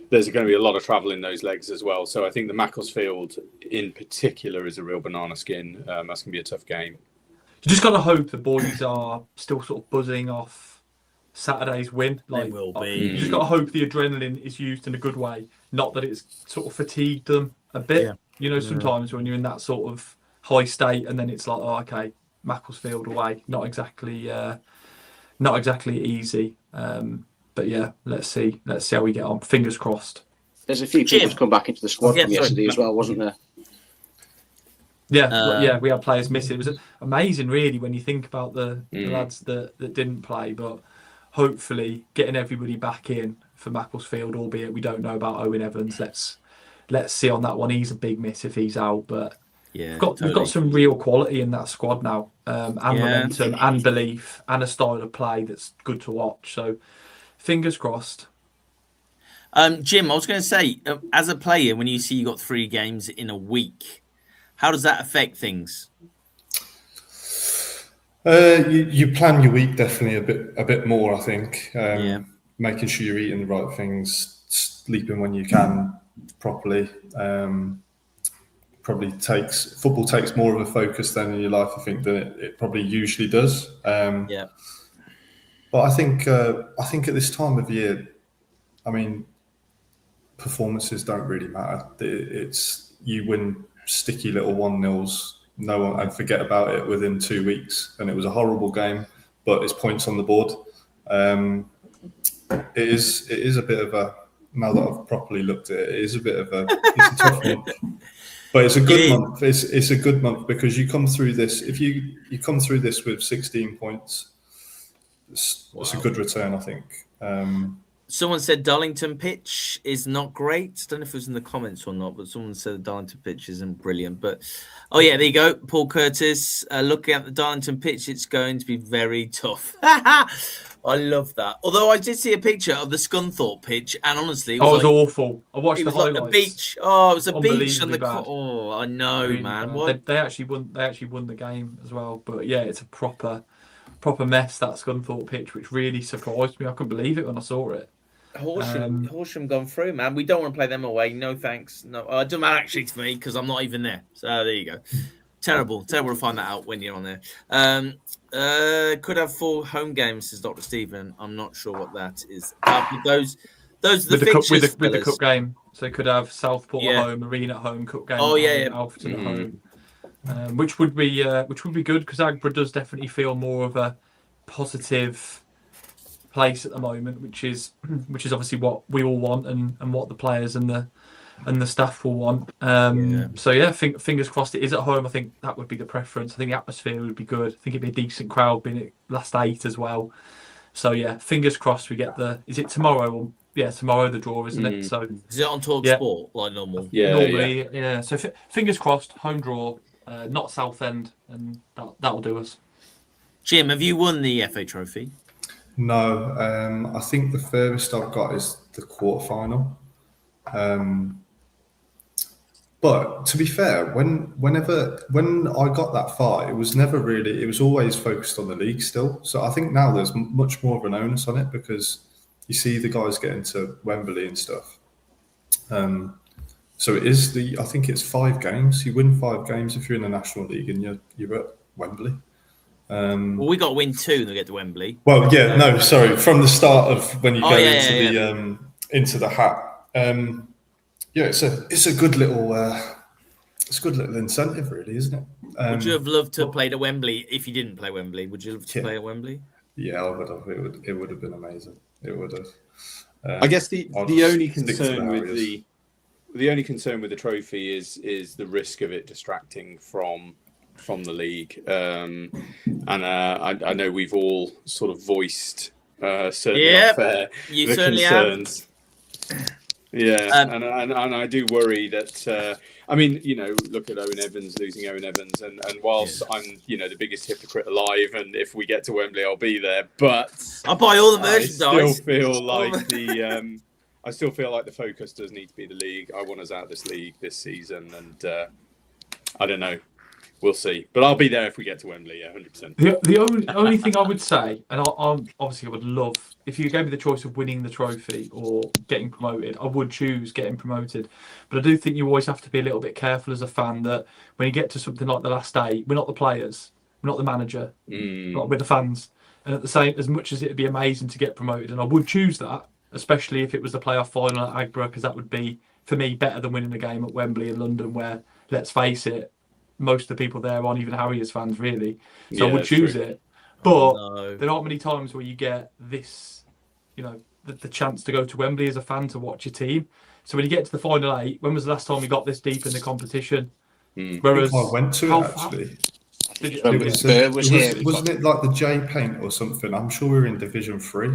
there's going to be a lot of travel in those legs as well. So I think the Macclesfield in particular is a real banana skin. That's going to be a tough game. You just got to hope the boys are still sort of buzzing off Saturday's win. They will be. You just got to hope the adrenaline is used in a good way, not that it's sort of fatigued them a bit. Sometimes when you're in that sort of high state, and then it's like, oh, okay, Macclesfield away, not exactly easy. But yeah, let's see how we get on. Fingers crossed. There's a few people to come back into the squad from yesterday as well, wasn't there? Yeah, we had players missing. It was amazing, really, when you think about the lads that didn't play. But hopefully, getting everybody back in for Macclesfield, albeit we don't know about Owen Evans. Let's see on that one. He's a big miss if he's out, but we've got some real quality in that squad now, and momentum, and belief, and a style of play that's good to watch. So, fingers crossed. Jim, I was going to say, as a player, when you see you got 3 games in a week, how does that affect things? You plan your week definitely a bit more, I think. Making sure you're eating the right things, sleeping when you can properly. Football takes more of a focus than in your life, I think, than it probably usually does. But I think at this time of year, I mean, performances don't really matter. It's you win sticky little 1-0s, no one, and forget about it within 2 weeks. And it was a horrible game, but it's points on the board. It is a bit of a, now that I've properly looked at it, it is a bit of it's a tough month. But it's a good month. It's a good month because you come through this. If you come through this with 16 points, it's a good return, I think. Someone said Darlington pitch is not great. I don't know if it was in the comments or not, but someone said the Darlington pitch isn't brilliant. But there you go. Paul Curtis, looking at the Darlington pitch, it's going to be very tough. I love that. Although I did see a picture of the Scunthorpe pitch, and honestly, it was awful. I watched the highlights. Like a beach. Oh, it was a beach on the. Oh, I know, really, man. What? They actually won the game as well. But yeah, it's a proper mess, that Scunthorpe pitch, which really surprised me. I couldn't believe it when I saw it. Horsham gone through, man. We don't want to play them away. No thanks. No, it doesn't matter actually to me because I'm not even there. So there you go. Terrible to find that out when you're on there. Could have 4 home games, says Dr. Stephen. I'm not sure what that is. Those are the fixtures with the cup game. So could have Southport at home, Marine at home, cup game. Alfreton at home, which would be good because Agbra does definitely feel more of a positive place at the moment, which is obviously what we all want and what the players and the staff will want. So fingers crossed it is at home. I think that would be the preference. I think the atmosphere would be good. I think it'd be a decent crowd, being it last 8 as well. So fingers crossed we get is it tomorrow? Tomorrow the draw, isn't it? So is it on Talk Sport like normal? Normally. So fingers crossed, home draw, not Southend, and that'll do us. Jim, have you won the FA Trophy? No, I think the furthest I've got is the quarterfinal. But to be fair, when I got that far, it was never really. It was always focused on the league still. So I think now there's much more of an onus on it because you see the guys getting to Wembley and stuff. So it is I think it's 5 games. You win 5 games if you're in the National League and you're at Wembley. We got to win 2 to get to Wembley. Well, sorry. From the start of when you go into into the hat. It's a good little incentive, really, isn't it? Would you have loved to have played at Wembley if you didn't play Wembley? Would you love to play at Wembley? Yeah, I would have. It would have been amazing. It would have. I guess the only concern with the trophy is the risk of it distracting from the league. And I know we've all sort of voiced certainly the concerns. Yeah, and I do worry that. Look at losing Owen Evans, and whilst I'm the biggest hypocrite alive, and if we get to Wembley, I'll be there. But I'll buy all the merchandise. I still feel like the focus does need to be the league. I want us out of this league this season, and I don't know. We'll see, but I'll be there if we get to Wembley. Yeah, 100%. The only thing I would say, and I obviously would love if you gave me the choice of winning the trophy or getting promoted, I would choose getting promoted. But I do think you always have to be a little bit careful as a fan that when you get to something like the last day, we're not the players, we're not the manager, we're the fans. And at the same, as much as it'd be amazing to get promoted, and I would choose that, especially if it was the playoff final at Aggborough, because that would be for me better than winning a game at Wembley in London, where let's face it, most of the people there aren't even Harriers fans, really. So I would choose it. But there aren't many times where you get this, the chance to go to Wembley as a fan to watch your team. So when you get to the final 8, when was the last time we got this deep in the competition? Whereas I went to it, actually. Wasn't it like the J Paint or something? I'm sure we were in Division 3.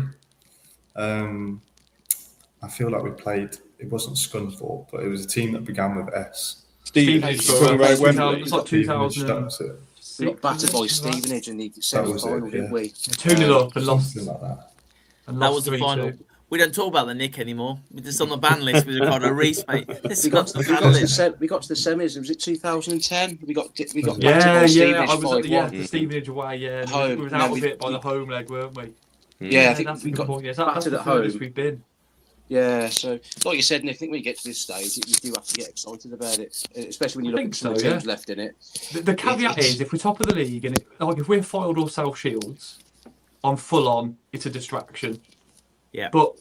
I feel like we played, it wasn't Scunthorpe, but it was a team that began with S. Stevenage, it was like 2000. We got battered by Stevenage in the semi-final, didn't we? 2-0 up and lost. Something like that. And that was the final. We don't talk about the Nick anymore. We're just on the ban list with Ricardo Reese, mate. We got to the semis. Was it 2010? We got battered by Stevenage 5-1. The Stevenage away. Yeah, we were out of it by the home leg, weren't we? Yeah, I think we got battered at home. We've been. Yeah, so like you said, Nick, I think when you get to this stage, you do have to get excited about it, especially when you look at some teams left in it. The caveat is, if we're top of the league and if we're foiled or South Shields, I'm full on. It's a distraction. Yeah, but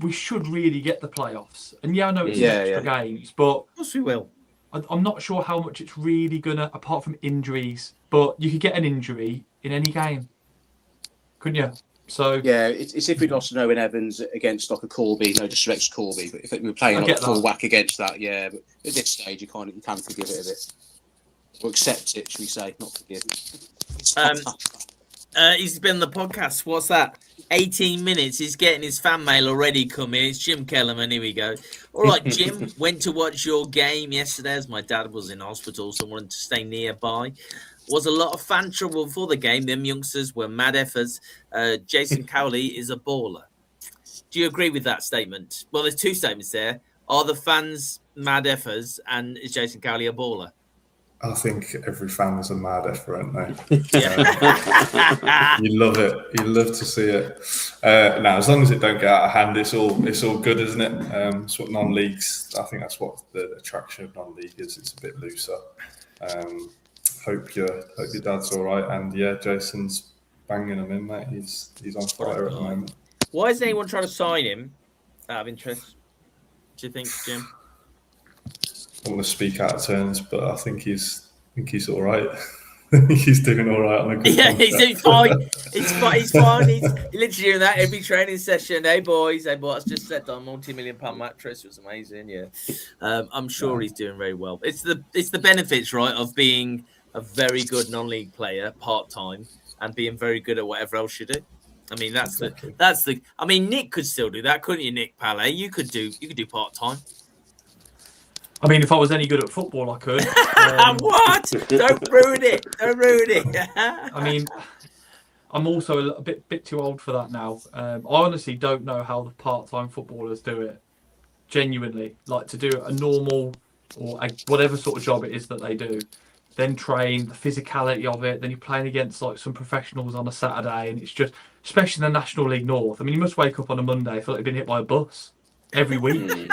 we should really get the playoffs. And I know it's extra games, but of course we will. I'm not sure how much it's really gonna, apart from injuries. But you could get an injury in any game, couldn't you? So yeah, it's if we lost to Owen Evans against like a Corby, no disrespect to Corby, but if we were playing like a full whack against that, but at this stage you can forgive it a bit, or accept it, should we say, not forgive. He's been on the podcast. What's that? 18 minutes. He's getting his fan mail already coming. It's Jim Kellerman. Here we go. All right, Jim. Went to watch your game yesterday as my dad was in hospital, so I wanted to stay nearby. Was a lot of fan trouble before the game. Them youngsters were mad effers. Jason Cowley is a baller. Do you agree with that statement? Well, there's two statements there. Are the fans mad effers, and is Jason Cowley a baller? I think every fan is a mad effer, aren't they? Yeah. You love it. You love to see it. Now, as long as it don't get out of hand, it's all good, isn't it? It's what non-leagues. I think that's what the attraction of non-league is. It's a bit looser. Hope your dad's all right, and Jason's banging him in, mate. He's on fire at the moment. Why isn't anyone trying to sign him? Out of interest, do you think, Jim? I want to speak out of turns, but I think he's all right. I think he's doing all right on a good contract. He's doing fine. He's fine. He's literally doing that every training session. Hey boys, I just set on multi-million-pound mattress. It was amazing. Yeah, I'm sure he's doing very well. It's the benefits, right, of being a very good non-league player part-time and being very good at whatever else you do. I mean, that's the. I mean, Nick could still do that, couldn't you, Nick Palais? You could do part-time. I mean, if I was any good at football, I could. What? Don't ruin it. Don't ruin it. I mean, I'm also a bit too old for that now. I honestly don't know how the part-time footballers do it. Genuinely, like to do a normal or whatever sort of job it is that they do, then train, the physicality of it. Then you're playing against like some professionals on a Saturday, and it's just, especially in the National League North. I mean, you must wake up on a Monday, feel like you've been hit by a bus every week.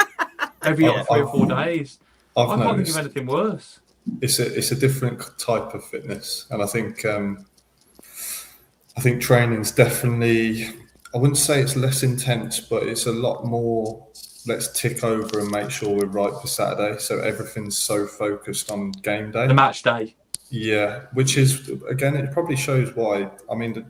Every 3 or 4 days. I can't think of anything worse. It's a different type of fitness, and I think training's definitely I wouldn't say it's less intense, but it's a lot more. Let's tick over and make sure we're right for Saturday. So everything's so focused on game day, the match day. Yeah, which is again, it probably shows why. I mean,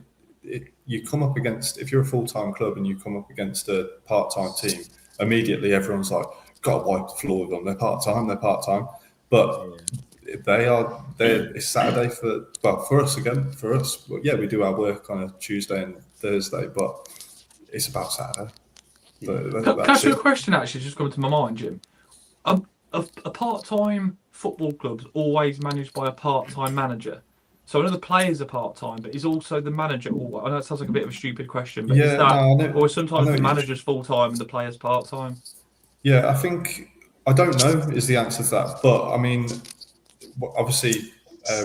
you come up against, if you're a full-time club and you come up against a part-time team, immediately everyone's like, got to wipe the floor with them. They're part-time, but it's Saturday for us again. For us, yeah, we do our work on a Tuesday and Thursday, but it's about Saturday. Can I ask you a question? Actually, just coming to my mind, Jim. A part-time football club's always managed by a part-time manager. So I know the players are part-time, but is also the manager always? I know it sounds like a bit of a stupid question, but is that, or sometimes the manager's full-time and the player's part-time? Yeah, I don't know is the answer to that, but I mean, obviously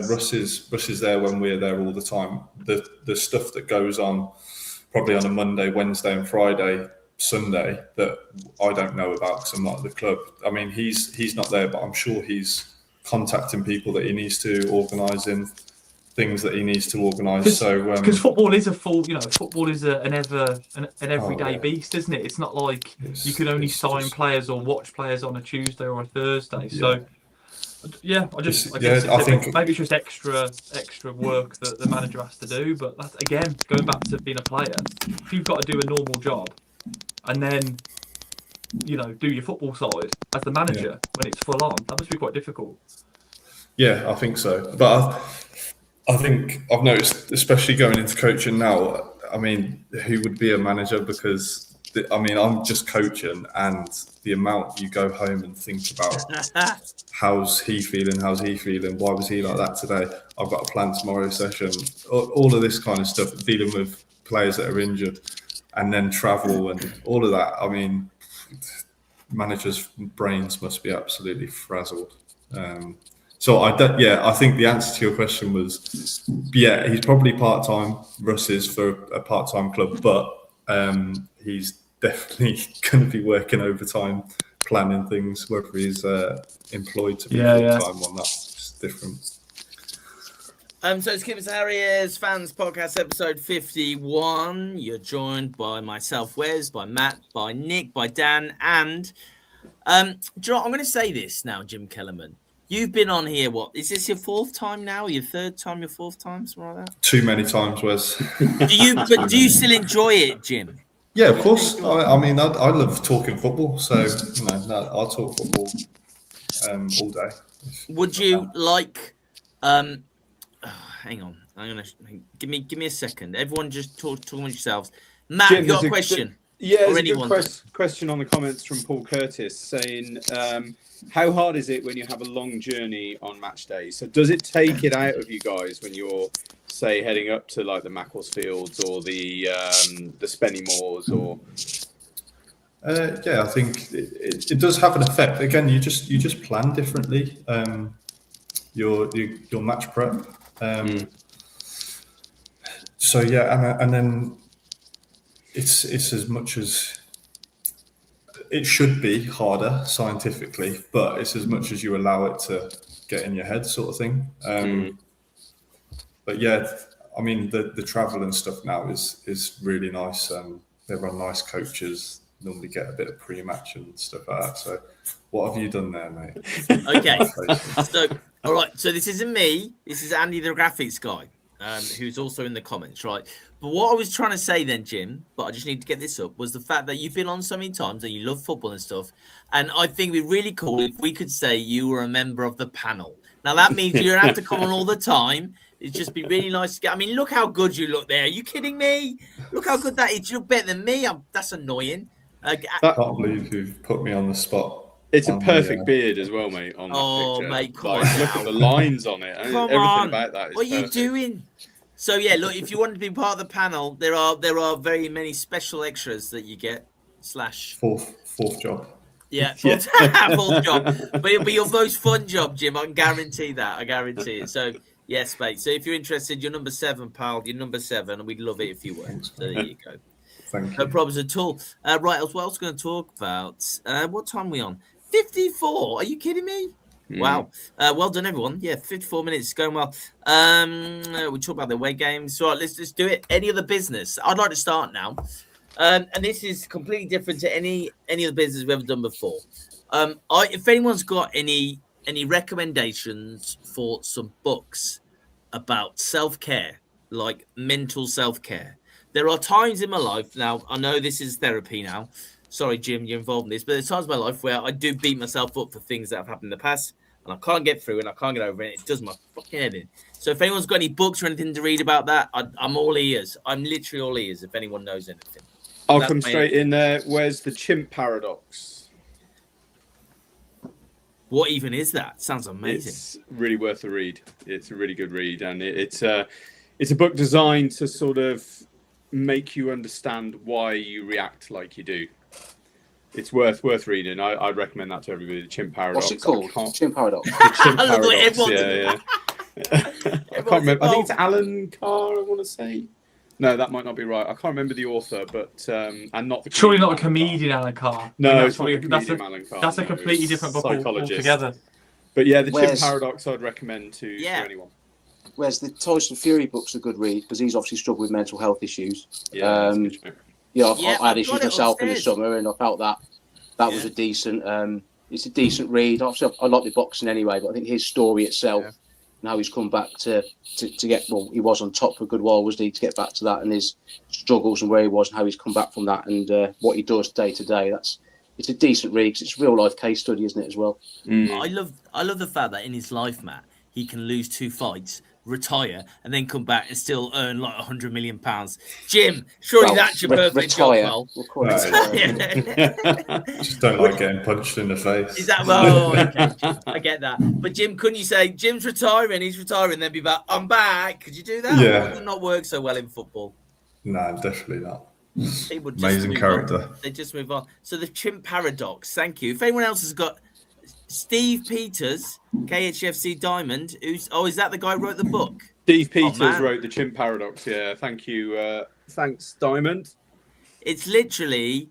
Russ is there when we're there all the time. The stuff that goes on probably on a Monday, Wednesday, and Friday, Sunday that I don't know about because I'm not at the club. I mean, he's not there, but I'm sure he's contacting people that he needs to, organising things that he needs to organise. So because football is football is an everyday beast, isn't it? It's not like you can only sign players or watch players on a Tuesday or a Thursday. So I think maybe it's just extra work that the manager has to do. But that's, again, going back to being a player, if you've got to do a normal job and then do your football side as the manager when it's full on, that must be quite difficult. Yeah, I think so. But I think I've noticed, especially going into coaching now, I mean, who would be a manager? Because I'm just coaching, and the amount you go home and think about how's he feeling, why was he like that today, I've got a plan tomorrow session, all of this kind of stuff, dealing with players that are injured, and then travel and all of that. I mean, managers' brains must be absolutely frazzled. So I think the answer to your question was, he's probably part-time. Russ is for a part-time club, but he's definitely going to be working overtime, planning things, whether he's employed to be full-time or not. It's different. So it's Kidderminster Harriers Fans Podcast, episode 51. You're joined by myself, Wes, by Matt, by Nick, by Dan, and do you know what? I'm going to say this now, Jim Kellerman. You've been on here, is this your fourth time now? Your third time, your fourth time, something like that? Too many times, Wes. Do you still enjoy it, Jim? Yeah, of course. I mean, I love talking football, so I'll talk football all day. Would you like? Hang on, I'm gonna give me a second. Everyone, just talk among yourselves. Matt, Jim, you got a question? There's a good question on the comments from Paul Curtis saying, how hard is it when you have a long journey on match day? So does it take it out of you guys when you're, say, heading up to like the Macclesfields or the Spennymoors or? I think it does have an effect. Again, you just plan differently. Your match prep. So and then it's as much as it should be harder scientifically, but it's as much as you allow it to get in your head, sort of thing. But I mean, the travel and stuff now is really nice. They've got nice coaches. Normally get a bit of pre-match and stuff like that. So, what have you done there, mate? Okay, so all right. So this isn't me. This is Andy, the graphics guy, who's also in the comments, right? But what I was trying to say then, Jim, but I just need to get this up, was the fact that you've been on so many times and you love football and stuff. And I think it'd be really cool if we could say you were a member of the panel. Now, that means you don't have to come on all the time. It'd just be really nice to get. I mean, look how good you look there. Are you kidding me? Look how good that is. You look better than me. That's annoying. I can't believe you've put me on the spot. It's a perfect beard as well, mate. On that picture. Mate, come on. Look at the lines on it. Everything about that is what are you doing? So look, if you want to be part of the panel, there are very many special extras that you get. / Fourth job. Yeah, fourth job. But it'll be your most fun job, Jim. I can guarantee that. I guarantee it. So yes, mate. So if you're interested, you're number 7, pal. You're number 7, and we'd love it if you were. So there you go. Thank you. No problems at all. Right, as well, I was going to talk about what time are we on? 54. Are you kidding me? Wow. Well done, everyone. Yeah, 54 minutes going well. We talk about the away games. So let's just do it. Any other business? I'd like to start now. And this is completely different to any of the business we've ever done before. If anyone's got any recommendations for some books about self-care, like mental self-care. There are times in my life now, I know this is therapy now. Sorry, Jim, you're involved in this, but there's times in my life where I do beat myself up for things that have happened in the past, and I can't get through and I can't get over it. It does my fucking head in. So if anyone's got any books or anything to read about that, I'm all ears. I'm literally all ears if anyone knows anything. I'll come straight in there. Where's the chimp paradox? What even is that? Sounds amazing. It's really worth a read. It's a really good read, and it's a book designed to sort of make you understand why you react like you do. It's worth reading. I'd recommend that to everybody. The Chimp Paradox. What's it called? Chimp Paradox. The Chimp Paradox. Yeah. I can't remember. I think it's Alan Carr. I want to say. No, that might not be right. I can't remember the author, but and not the surely not a comedian, Alan Carr. No, it's not a comedian, Alan Carr. That's a completely different book altogether. But yeah, the Chimp Paradox I'd recommend to anyone. Whereas the Tyson Fury book's a good read because he's obviously struggled with mental health issues. Yeah, I had issues myself in the summer, and I felt that was a decent. It's a decent read. Obviously, I like the boxing anyway, but I think his story itself and how he's come back to get. Well, he was on top for a good while, wasn't he? To get back to that and his struggles and where he was and how he's come back from that and what he does day to day. It's a decent read because it's a real life case study, isn't it? As well. I love the fact that in his life, Matt, he can lose 2 fights, retire, and then come back and still earn like £100 million. Jim, surely that's your perfect job. Just don't like getting punched in the face. Is that okay. I get that. But Jim, couldn't you say Jim's retiring, he's retiring, then be back, I'm back? Could you do that? Yeah. Or would it not work so well in football? No, definitely not. Amazing character. They just move on. So the Chimp Paradox. Thank you. If anyone else has got Steve Peters, KHFC Diamond, is that the guy who wrote the book? Steve Peters wrote the Chimp Paradox. Yeah, thank you. Thanks, Diamond. It's literally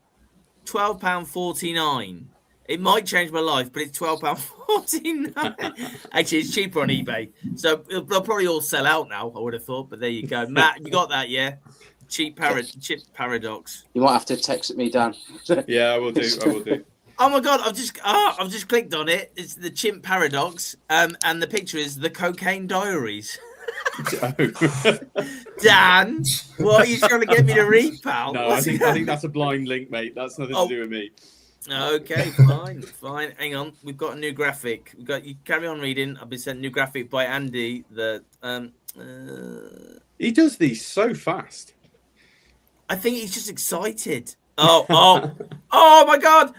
£12.49. It might change my life, but it's £12.49. Actually, it's cheaper on eBay, so they'll probably all sell out now. I would have thought, but there you go, Matt. You got that, yeah? Chimp Paradox. You might have to text it me, Dan. Yeah, I will do. Oh my God! I've just clicked on it. It's the Chimp Paradox, and the picture is the Cocaine Diaries. Dan, what are you trying to get me to read, pal? No, I think that's a blind link, mate. That's nothing to do with me. Okay, fine. Hang on, we've got a new graphic. You carry on reading. I've been sent a new graphic by Andy. He does these so fast. I think he's just excited. Oh my God!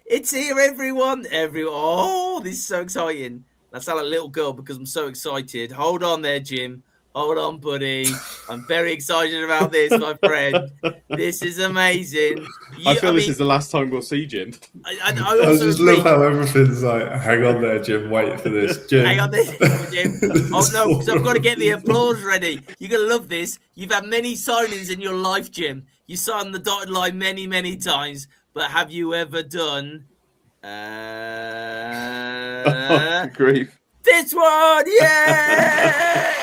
It's here, everyone. Oh, this is so exciting. I sound like a little girl because I'm so excited. Hold on there, Jim. Hold on, buddy. I'm very excited about this, my friend. This is amazing. This is the last time we'll see Jim. I just love how everything's like, hang on there, Jim. Wait for this, Jim. Hang on there, Jim. Oh no, because I've got to get the applause ready. You're gonna love this. You've had many signings in your life, Jim. You signed the dotted line many, many times, but have you ever done grief. This one? Yeah!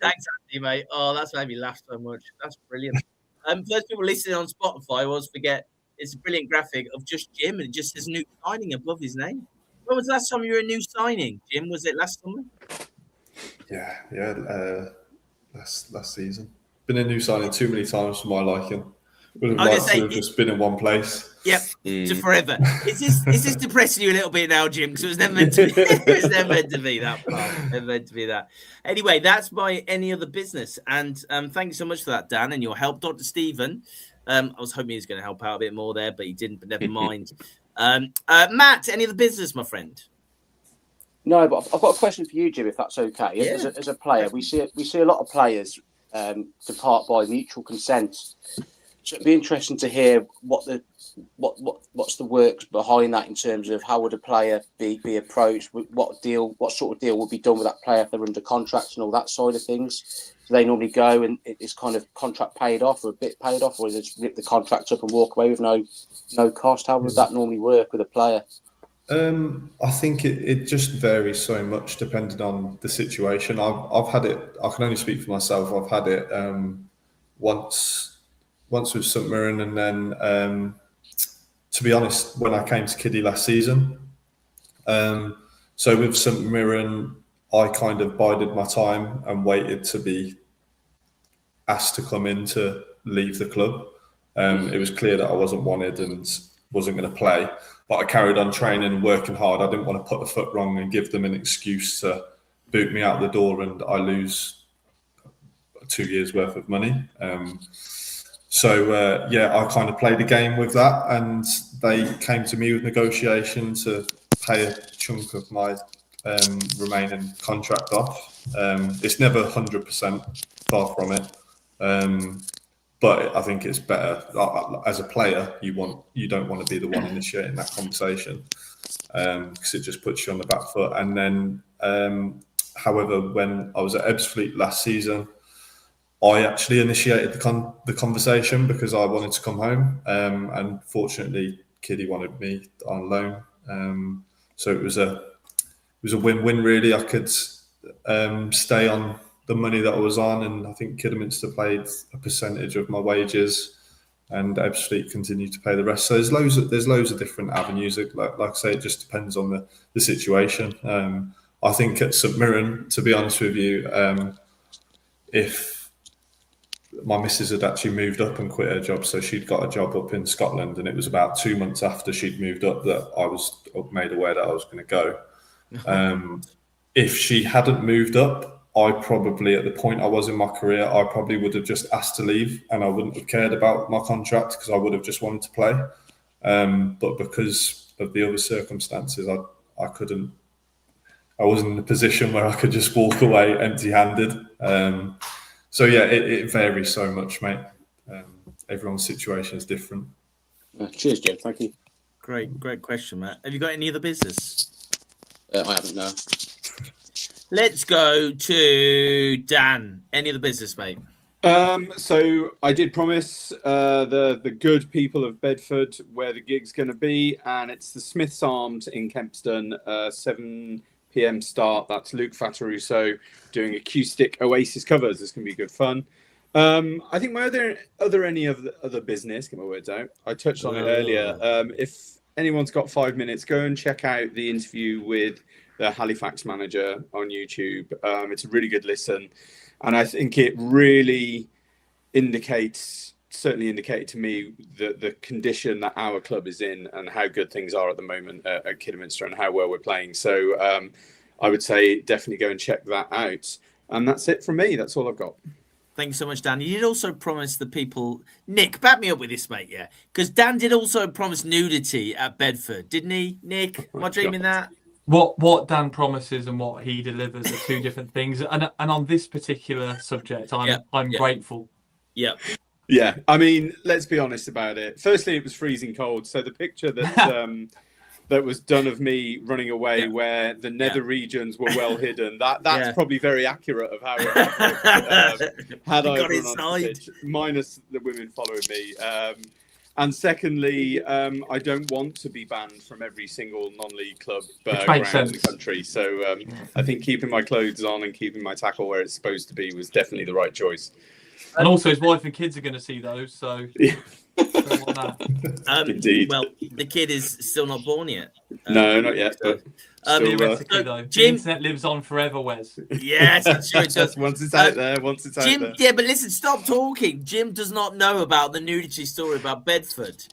Thanks, Andy, mate. Oh, that's made me laugh so much. That's brilliant. First people listening on Spotify, it's a brilliant graphic of just Jim, and it just says new signing above his name. When was the last time you were a new signing, Jim? Was it last summer? Yeah. Last season. Been a new signing too many times for my liking. Would have liked to have just been in one place. Yep, to forever. Is this depressing you a little bit now, Jim? Because it was never meant to be. It was never meant to be that. Never meant to be that. Anyway, that's my any other business. And thank you so much for that, Dan, and your help, Dr. Stephen. I was hoping he was going to help out a bit more there, but he didn't. But never mind. Matt, any other business, my friend? No, but I've got a question for you, Jim, if that's okay. Yeah. As a player, we see a lot of players depart by mutual consent. So it'd be interesting to hear what's the works behind that in terms of how would a player be approached, what sort of deal would be done with that player if they're under contract and all that side of things. Do they normally go and it's kind of contract paid off or a bit paid off, or is it just rip the contract up and walk away with no cost? How would that normally work with a player? I think it just varies so much depending on the situation. I've had it. I can only speak for myself. I've had it once with St Mirren, and then to be honest, when I came to Kiddie last season. So with St Mirren, I kind of bided my time and waited to be asked to come in to leave the club. It was clear that I wasn't wanted and wasn't going to play, but I carried on training and working hard. I didn't want to put a foot wrong and give them an excuse to boot me out the door and I lose 2 years worth of money. So I kind of played a game with that, and they came to me with negotiation to pay a chunk of my remaining contract off. It's never 100%, far from it. But I think it's better as a player. You don't want to be the one initiating that conversation because it just puts you on the back foot. And then, however, when I was at Ebbsfleet last season, I actually initiated the conversation because I wanted to come home, and fortunately, Kiddie wanted me on loan. So it was a win-win really. I could stay on the money that I was on, and I think Kidderminster paid a percentage of my wages, and Ebbsfleet continued to pay the rest. So there's loads of different avenues. Like I say, it just depends on the situation. I think at St Mirren, to be honest with you, if my missus had actually moved up and quit her job, so she'd got a job up in Scotland, and it was about 2 months after she'd moved up that I was made aware that I was going to go. If she hadn't moved up, I probably, at the point I was in my career, I probably would have just asked to leave, and I wouldn't have cared about my contract because I would have just wanted to play. But because of the other circumstances, I couldn't. I wasn't in a position where I could just walk away empty-handed. So yeah, it varies so much, mate. Everyone's situation is different. Cheers, Jed. Thank you. Great question, Matt. Have you got any other business? I haven't, no. Let's go to Dan. Any other business, mate? So I did promise the good people of Bedford where the gig's going to be, and it's the Smiths Arms in Kempston, 7 p.m. start. That's Luke Fataruso doing acoustic Oasis covers. This can be good fun. I think any other business, get my words out, I touched on it earlier. If anyone's got 5 minutes, go and check out the interview with the Halifax manager on YouTube. It's a really good listen, and I think it really certainly indicated to me the condition that our club is in and how good things are at the moment at Kidderminster and how well we're playing. So I would say definitely go and check that out. And that's it from me. That's all I've got. Thank you so much, Dan. You did also promise the people... Nick, back me up with this, mate, yeah? Because Dan did also promise nudity at Bedford, didn't he, Nick? Am I dreaming that? What Dan promises and what he delivers are two different things. And on this particular subject, I'm grateful. Yeah. Yeah, I mean, let's be honest about it. Firstly, it was freezing cold. So the picture that that was done of me running away where the nether regions were well hidden, that's probably very accurate of how it had I run on the pitch, minus the women following me. And secondly, I don't want to be banned from every single non-league club ground in the country. So I think keeping my clothes on and keeping my tackle where it's supposed to be was definitely the right choice. And also his wife and kids are going to see those, so... Yeah. Indeed. Well, the kid is still not born yet. No, not yet. But theoretically, though. Jim, the internet lives on forever, Wes. Yes, it's true. It does. Once it's out there, Jim, out there. Yeah, but listen, stop talking. Jim does not know about the nudity story about Bedford.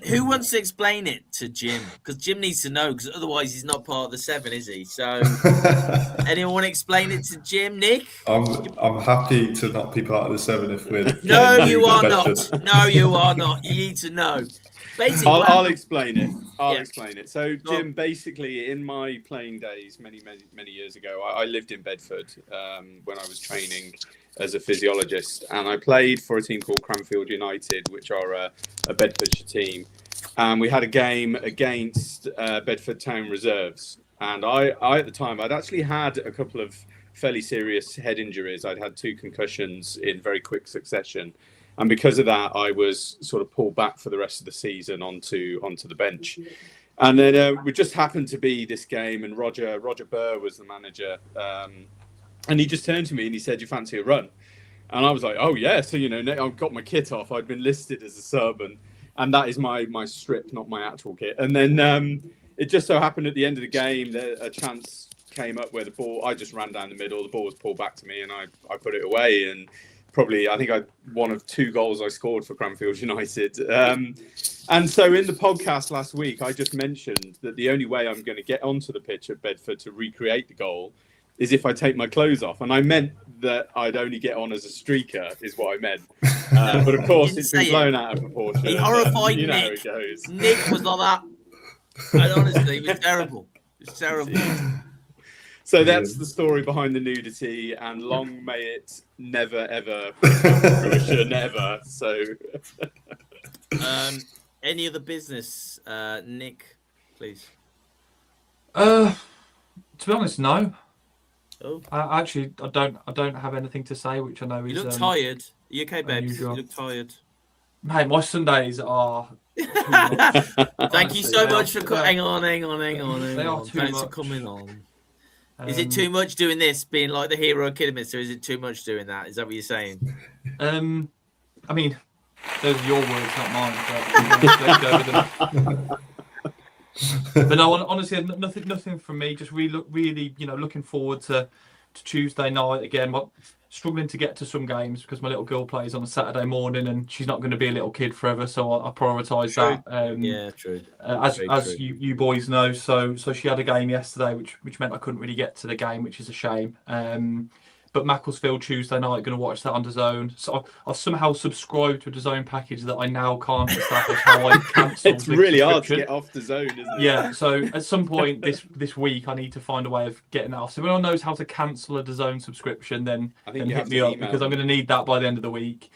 Who wants to explain it to Jim? Because Jim needs to know, because otherwise he's not part of the 7, is he? So, anyone want to explain it to Jim? Nick? I'm happy to not be part of the 7 if we're... No, you are not. No, you are not. You need to know. Basically, I'll explain it. I'll explain it. So, Jim, basically, in my playing days, many years ago, I lived in Bedford when I was training as a physiologist, and I played for a team called Cranfield United, which are a Bedfordshire team. And we had a game against Bedford Town Reserves. And I, at the time, I'd actually had a couple of fairly serious head injuries. I'd had 2 concussions in very quick succession. And because of that, I was sort of pulled back for the rest of the season onto the bench. And then we just happened to be this game, and Roger Burr was the manager. And he just turned to me and he said, "You fancy a run?" And I was like, "Oh, yeah." So, I've got my kit off. I'd been listed as a sub, and that is my strip, not my actual kit. And then it just so happened at the end of the game that a chance came up where the ball, I just ran down the middle, the ball was pulled back to me, and I put it away. And probably, I think one of 2 goals I scored for Cranfield United. And so in the podcast last week, I just mentioned that the only way I'm going to get onto the pitch at Bedford to recreate the goal is if I take my clothes off. And I meant that I'd only get on as a streaker, is what I meant. But of course, it's been blown out of proportion. He horrified Nick. How it goes. Nick was like that. And honestly, it was terrible. It was terrible. So that's the story behind the nudity, and long may it never, ever fruition, ever. So, any other business, Nick, please? To be honest, no. Oh, I don't have anything to say, which I know is. You look tired. Are you okay, babes? You look tired. Mate, my Sundays are. Thank you so much for hang on. They are too Thanks much. for coming on. Is it too much doing this, being like the hero of Kidderminster? Is it too much doing that? Is that what you're saying? I mean, those are your words, not mine. Let's go with them. But no, honestly, nothing from me. Just really, looking forward to Tuesday night again. But struggling to get to some games because my little girl plays on a Saturday morning, and she's not going to be a little kid forever. So I prioritise that. Yeah, true. As you boys know, so she had a game yesterday, which meant I couldn't really get to the game, which is a shame. But Macclesfield Tuesday night, going to watch that on DAZN. So I've somehow subscribed to a DAZN package that I now can't establish how I cancel. It's really hard to get off DAZN, isn't it? Yeah. So at some point this week, I need to find a way of getting that off. So if anyone knows how to cancel a DAZN subscription, then hit me up, because I'm going to need that by the end of the week.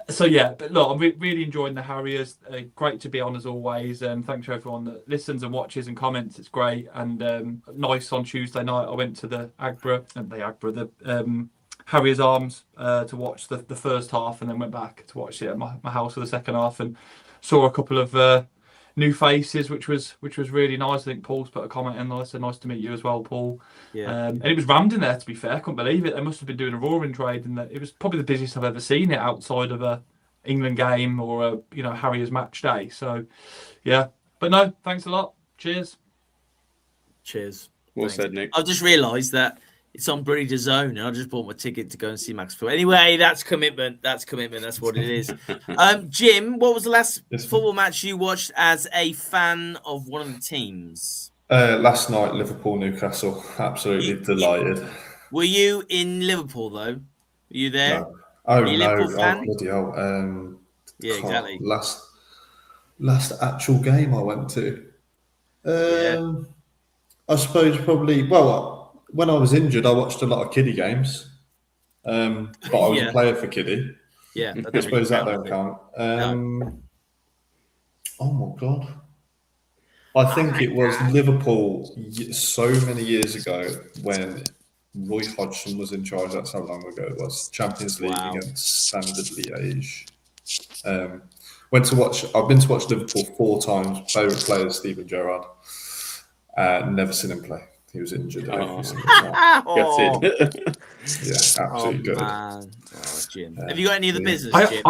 So yeah, but look, I'm really enjoying the Harriers. Great to be on as always. Thanks to everyone that listens and watches and comments. It's great, and nice on Tuesday night. I went to the Harriers Arms to watch the first half, and then went back to watch it at my house for the second half, and saw a couple of new faces, which was really nice. I think Paul's put a comment in there, so nice to meet you as well, Paul. Yeah. And it was rammed in there, to be fair. I couldn't believe it. They must have been doing a roaring trade, and it was probably the busiest I've ever seen it outside of a England game or a Harriers match day. So yeah, but no, thanks a lot. Cheers. Well said, Nick. I've just realised that it's on British DAZN, and I just bought my ticket to go and see Macclesfield. Anyway, that's commitment. That's what it is. Jim, what was the last football match you watched as a fan of one of the teams? Last night, Liverpool-Newcastle. Absolutely delighted. Were you in Liverpool, though? Were you there? No. Oh, you no. Liverpool fan? Bloody hell. Yeah, exactly. Last actual game I went to. I suppose probably, when I was injured, I watched a lot of kiddie games, but I was a player for kiddie. Yeah, I suppose that don't count. Oh my God. I think it was Liverpool so many years ago when Roy Hodgson was in charge. That's how long ago it was. Champions League against Standard Liège. I've been to watch Liverpool 4 times. Favourite player is Steven Gerrard. Never seen him play. He was injured. Gutted. Yeah, absolutely good. Jim. Have you got any other business, Jim?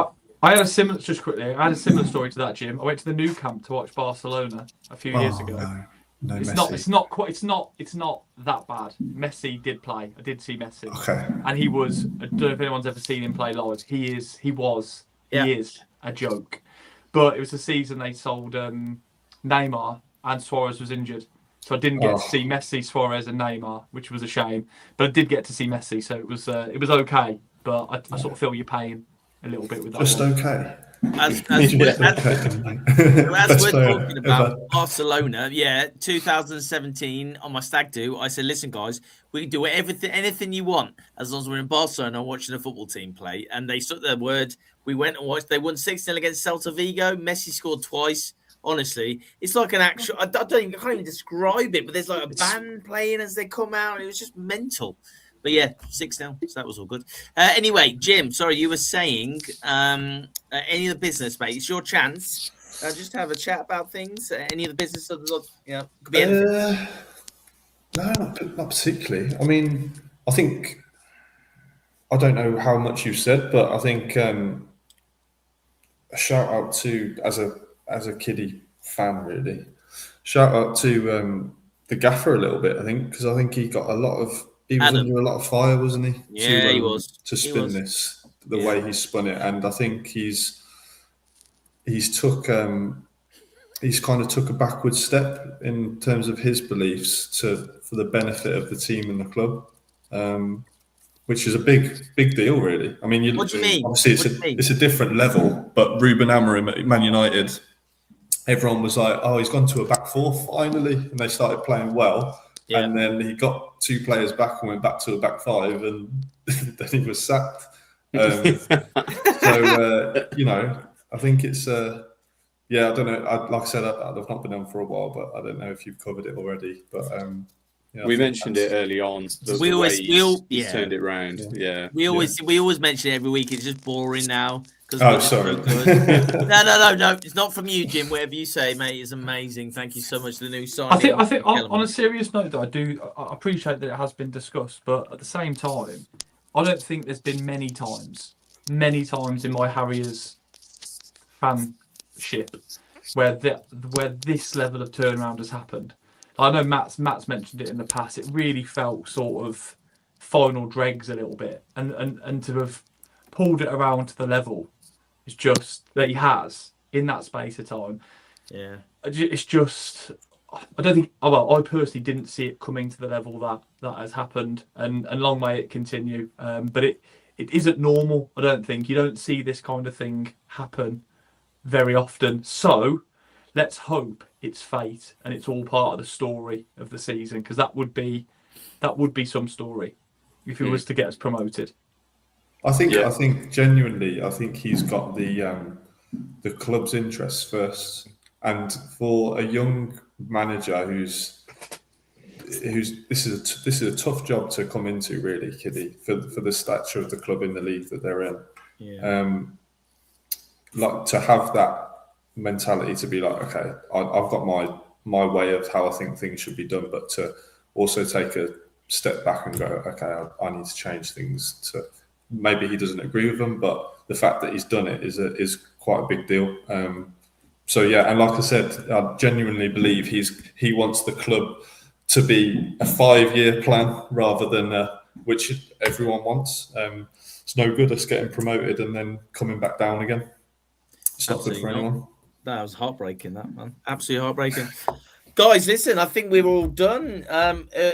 I had a similar story to that, Jim. I went to the Nou Camp to watch Barcelona a few years ago. No, it's Messi. not that bad. Messi did play. I did see Messi. Okay. And he was, I don't know if anyone's ever seen him play live. He is a joke. But it was the season they sold Neymar, and Suarez was injured. So I didn't get to see Messi, Suarez, and Neymar, which was a shame. But I did get to see Messi, so it was okay. But I sort of feel your pain a little bit with that. Just okay. as we're talking about Barcelona, 2017 on my stag do, I said, listen, guys, we can do anything you want as long as we're in Barcelona watching a football team play. And they stuck their word. We went and watched. They won 6-0 against Celta Vigo. Messi scored twice. Honestly, it's like an actual. I can't even describe it, but there's like a band playing as they come out. It was just mental. But 6-0, so that was all good. Anyway, Jim, sorry, you were saying any of the business, mate. It's your chance. Just have a chat about things. Any of the business, could be anything. No, not particularly. I mean, I don't know how much you've said, but I think a shout out to as a kiddie fan, really. Shout out to the gaffer a little bit. I think because I think he got He was under a lot of fire, wasn't he? Yeah, he was. To spin this the way he spun it, and I think he's kind of took a backward step in terms of his beliefs for the benefit of the team and the club, which is a big deal, really. I mean, what do you mean? Obviously, it's a different level, but Ruben Amorim at Man United, everyone was like, "Oh, he's gone to a back four finally," and they started playing well. Yeah. And then he got 2 players back and went back to a back 5, and then he was sacked. I think it's I don't know. Like I said, I've not been on for a while, but I don't know if you've covered it already. But we mentioned it early on. We always turned it around. Yeah, we always mention it every week. It's just boring now. Oh, sorry. No. It's not from you, Jim. Whatever you say, mate, is amazing. Thank you so much for the new sign. I think on a serious note, though, I appreciate that it has been discussed, but at the same time, I don't think there's been many times in my Harriers fanship where this level of turnaround has happened. I know Matt's mentioned it in the past. It really felt sort of final dregs a little bit, and to have pulled it around to the level it's just that he has in that space of time. Yeah, it's just I don't think. Well, I personally didn't see it coming to the level that has happened, and long may it continue. But it isn't normal. I don't think you don't see this kind of thing happen very often. So let's hope it's fate and it's all part of the story of the season, because that would be some story if it was to get us promoted. I think genuinely, he's got the club's interests first, and for a young manager who's this is a tough job to come into, really, Kiddie, for the stature of the club in the league that they're in. Yeah. Like to have that mentality to be like, okay, I've got my way of how I think things should be done, but to also take a step back and go, okay, I need to change things. To maybe he doesn't agree with them, but the fact that he's done it is quite a big deal. So yeah, and like I said, I genuinely believe he wants the club to be a 5-year plan rather than which everyone wants. It's no good us getting promoted and then coming back down again. It's not good for anyone. That was heartbreaking, that, man. Absolutely heartbreaking. Guys, listen, I think we're all done.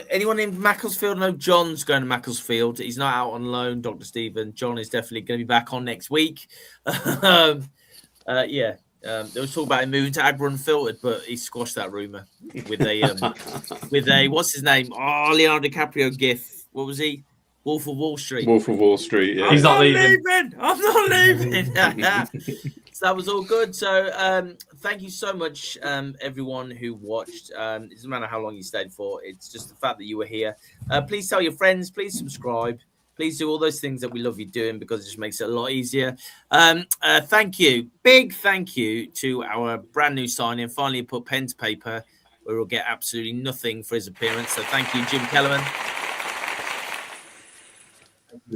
Anyone in Macclesfield? No, John's going to Macclesfield. He's not out on loan, Dr. Stephen. John is definitely going to be back on next week. There was talk about him moving to Agro Unfiltered, but he squashed that rumour with a what's his name? Oh, Leonardo DiCaprio gif. What was he? Wolf of Wall Street. Wolf of Wall Street, yeah. He's not leaving. I'm not leaving. So that was all good. So thank you so much, everyone who watched. It doesn't matter how long you stayed for. It's just the fact that you were here. Please tell your friends. Please subscribe. Please do all those things that we love you doing, because it just makes it a lot easier. Thank you. Big thank you to our brand new signing. Finally put pen to paper, where we'll get absolutely nothing for his appearance. So thank you, Jim Kellerman.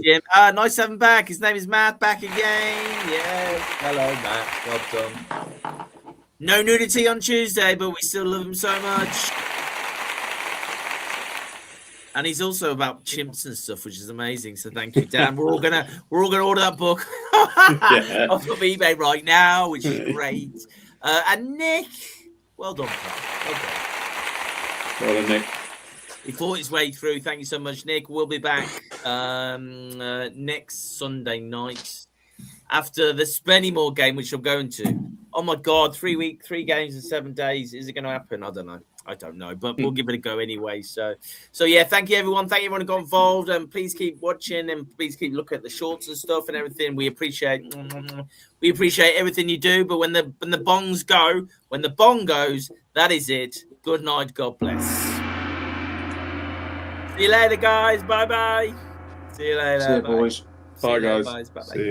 Jim, nice to have him back. His name is Matt, back again. Yes. Hello, Matt. Well done. No nudity on Tuesday, but we still love him so much. And he's also about chimps and stuff, which is amazing. So thank you, Dan. We're all gonna order that book off of eBay right now, which is great. And Nick, well done, pal. Well done, Nick. He fought his way through. Thank you so much, Nick. We'll be back next Sunday night. after the Spennymoor game, which I'm going to. Oh my God, 3 games in 7 days. Is it going to happen? I don't know, but we'll give it a go anyway. So yeah, thank you everyone. Thank you everyone who got involved, and please keep watching and please keep looking at the shorts and stuff and everything. We appreciate everything you do. But when the bongs go, when the bong goes, that is it. Good night. God bless. See you later, guys. Bye bye. See you later. See you, boys. Bye, guys. Bye. See ya.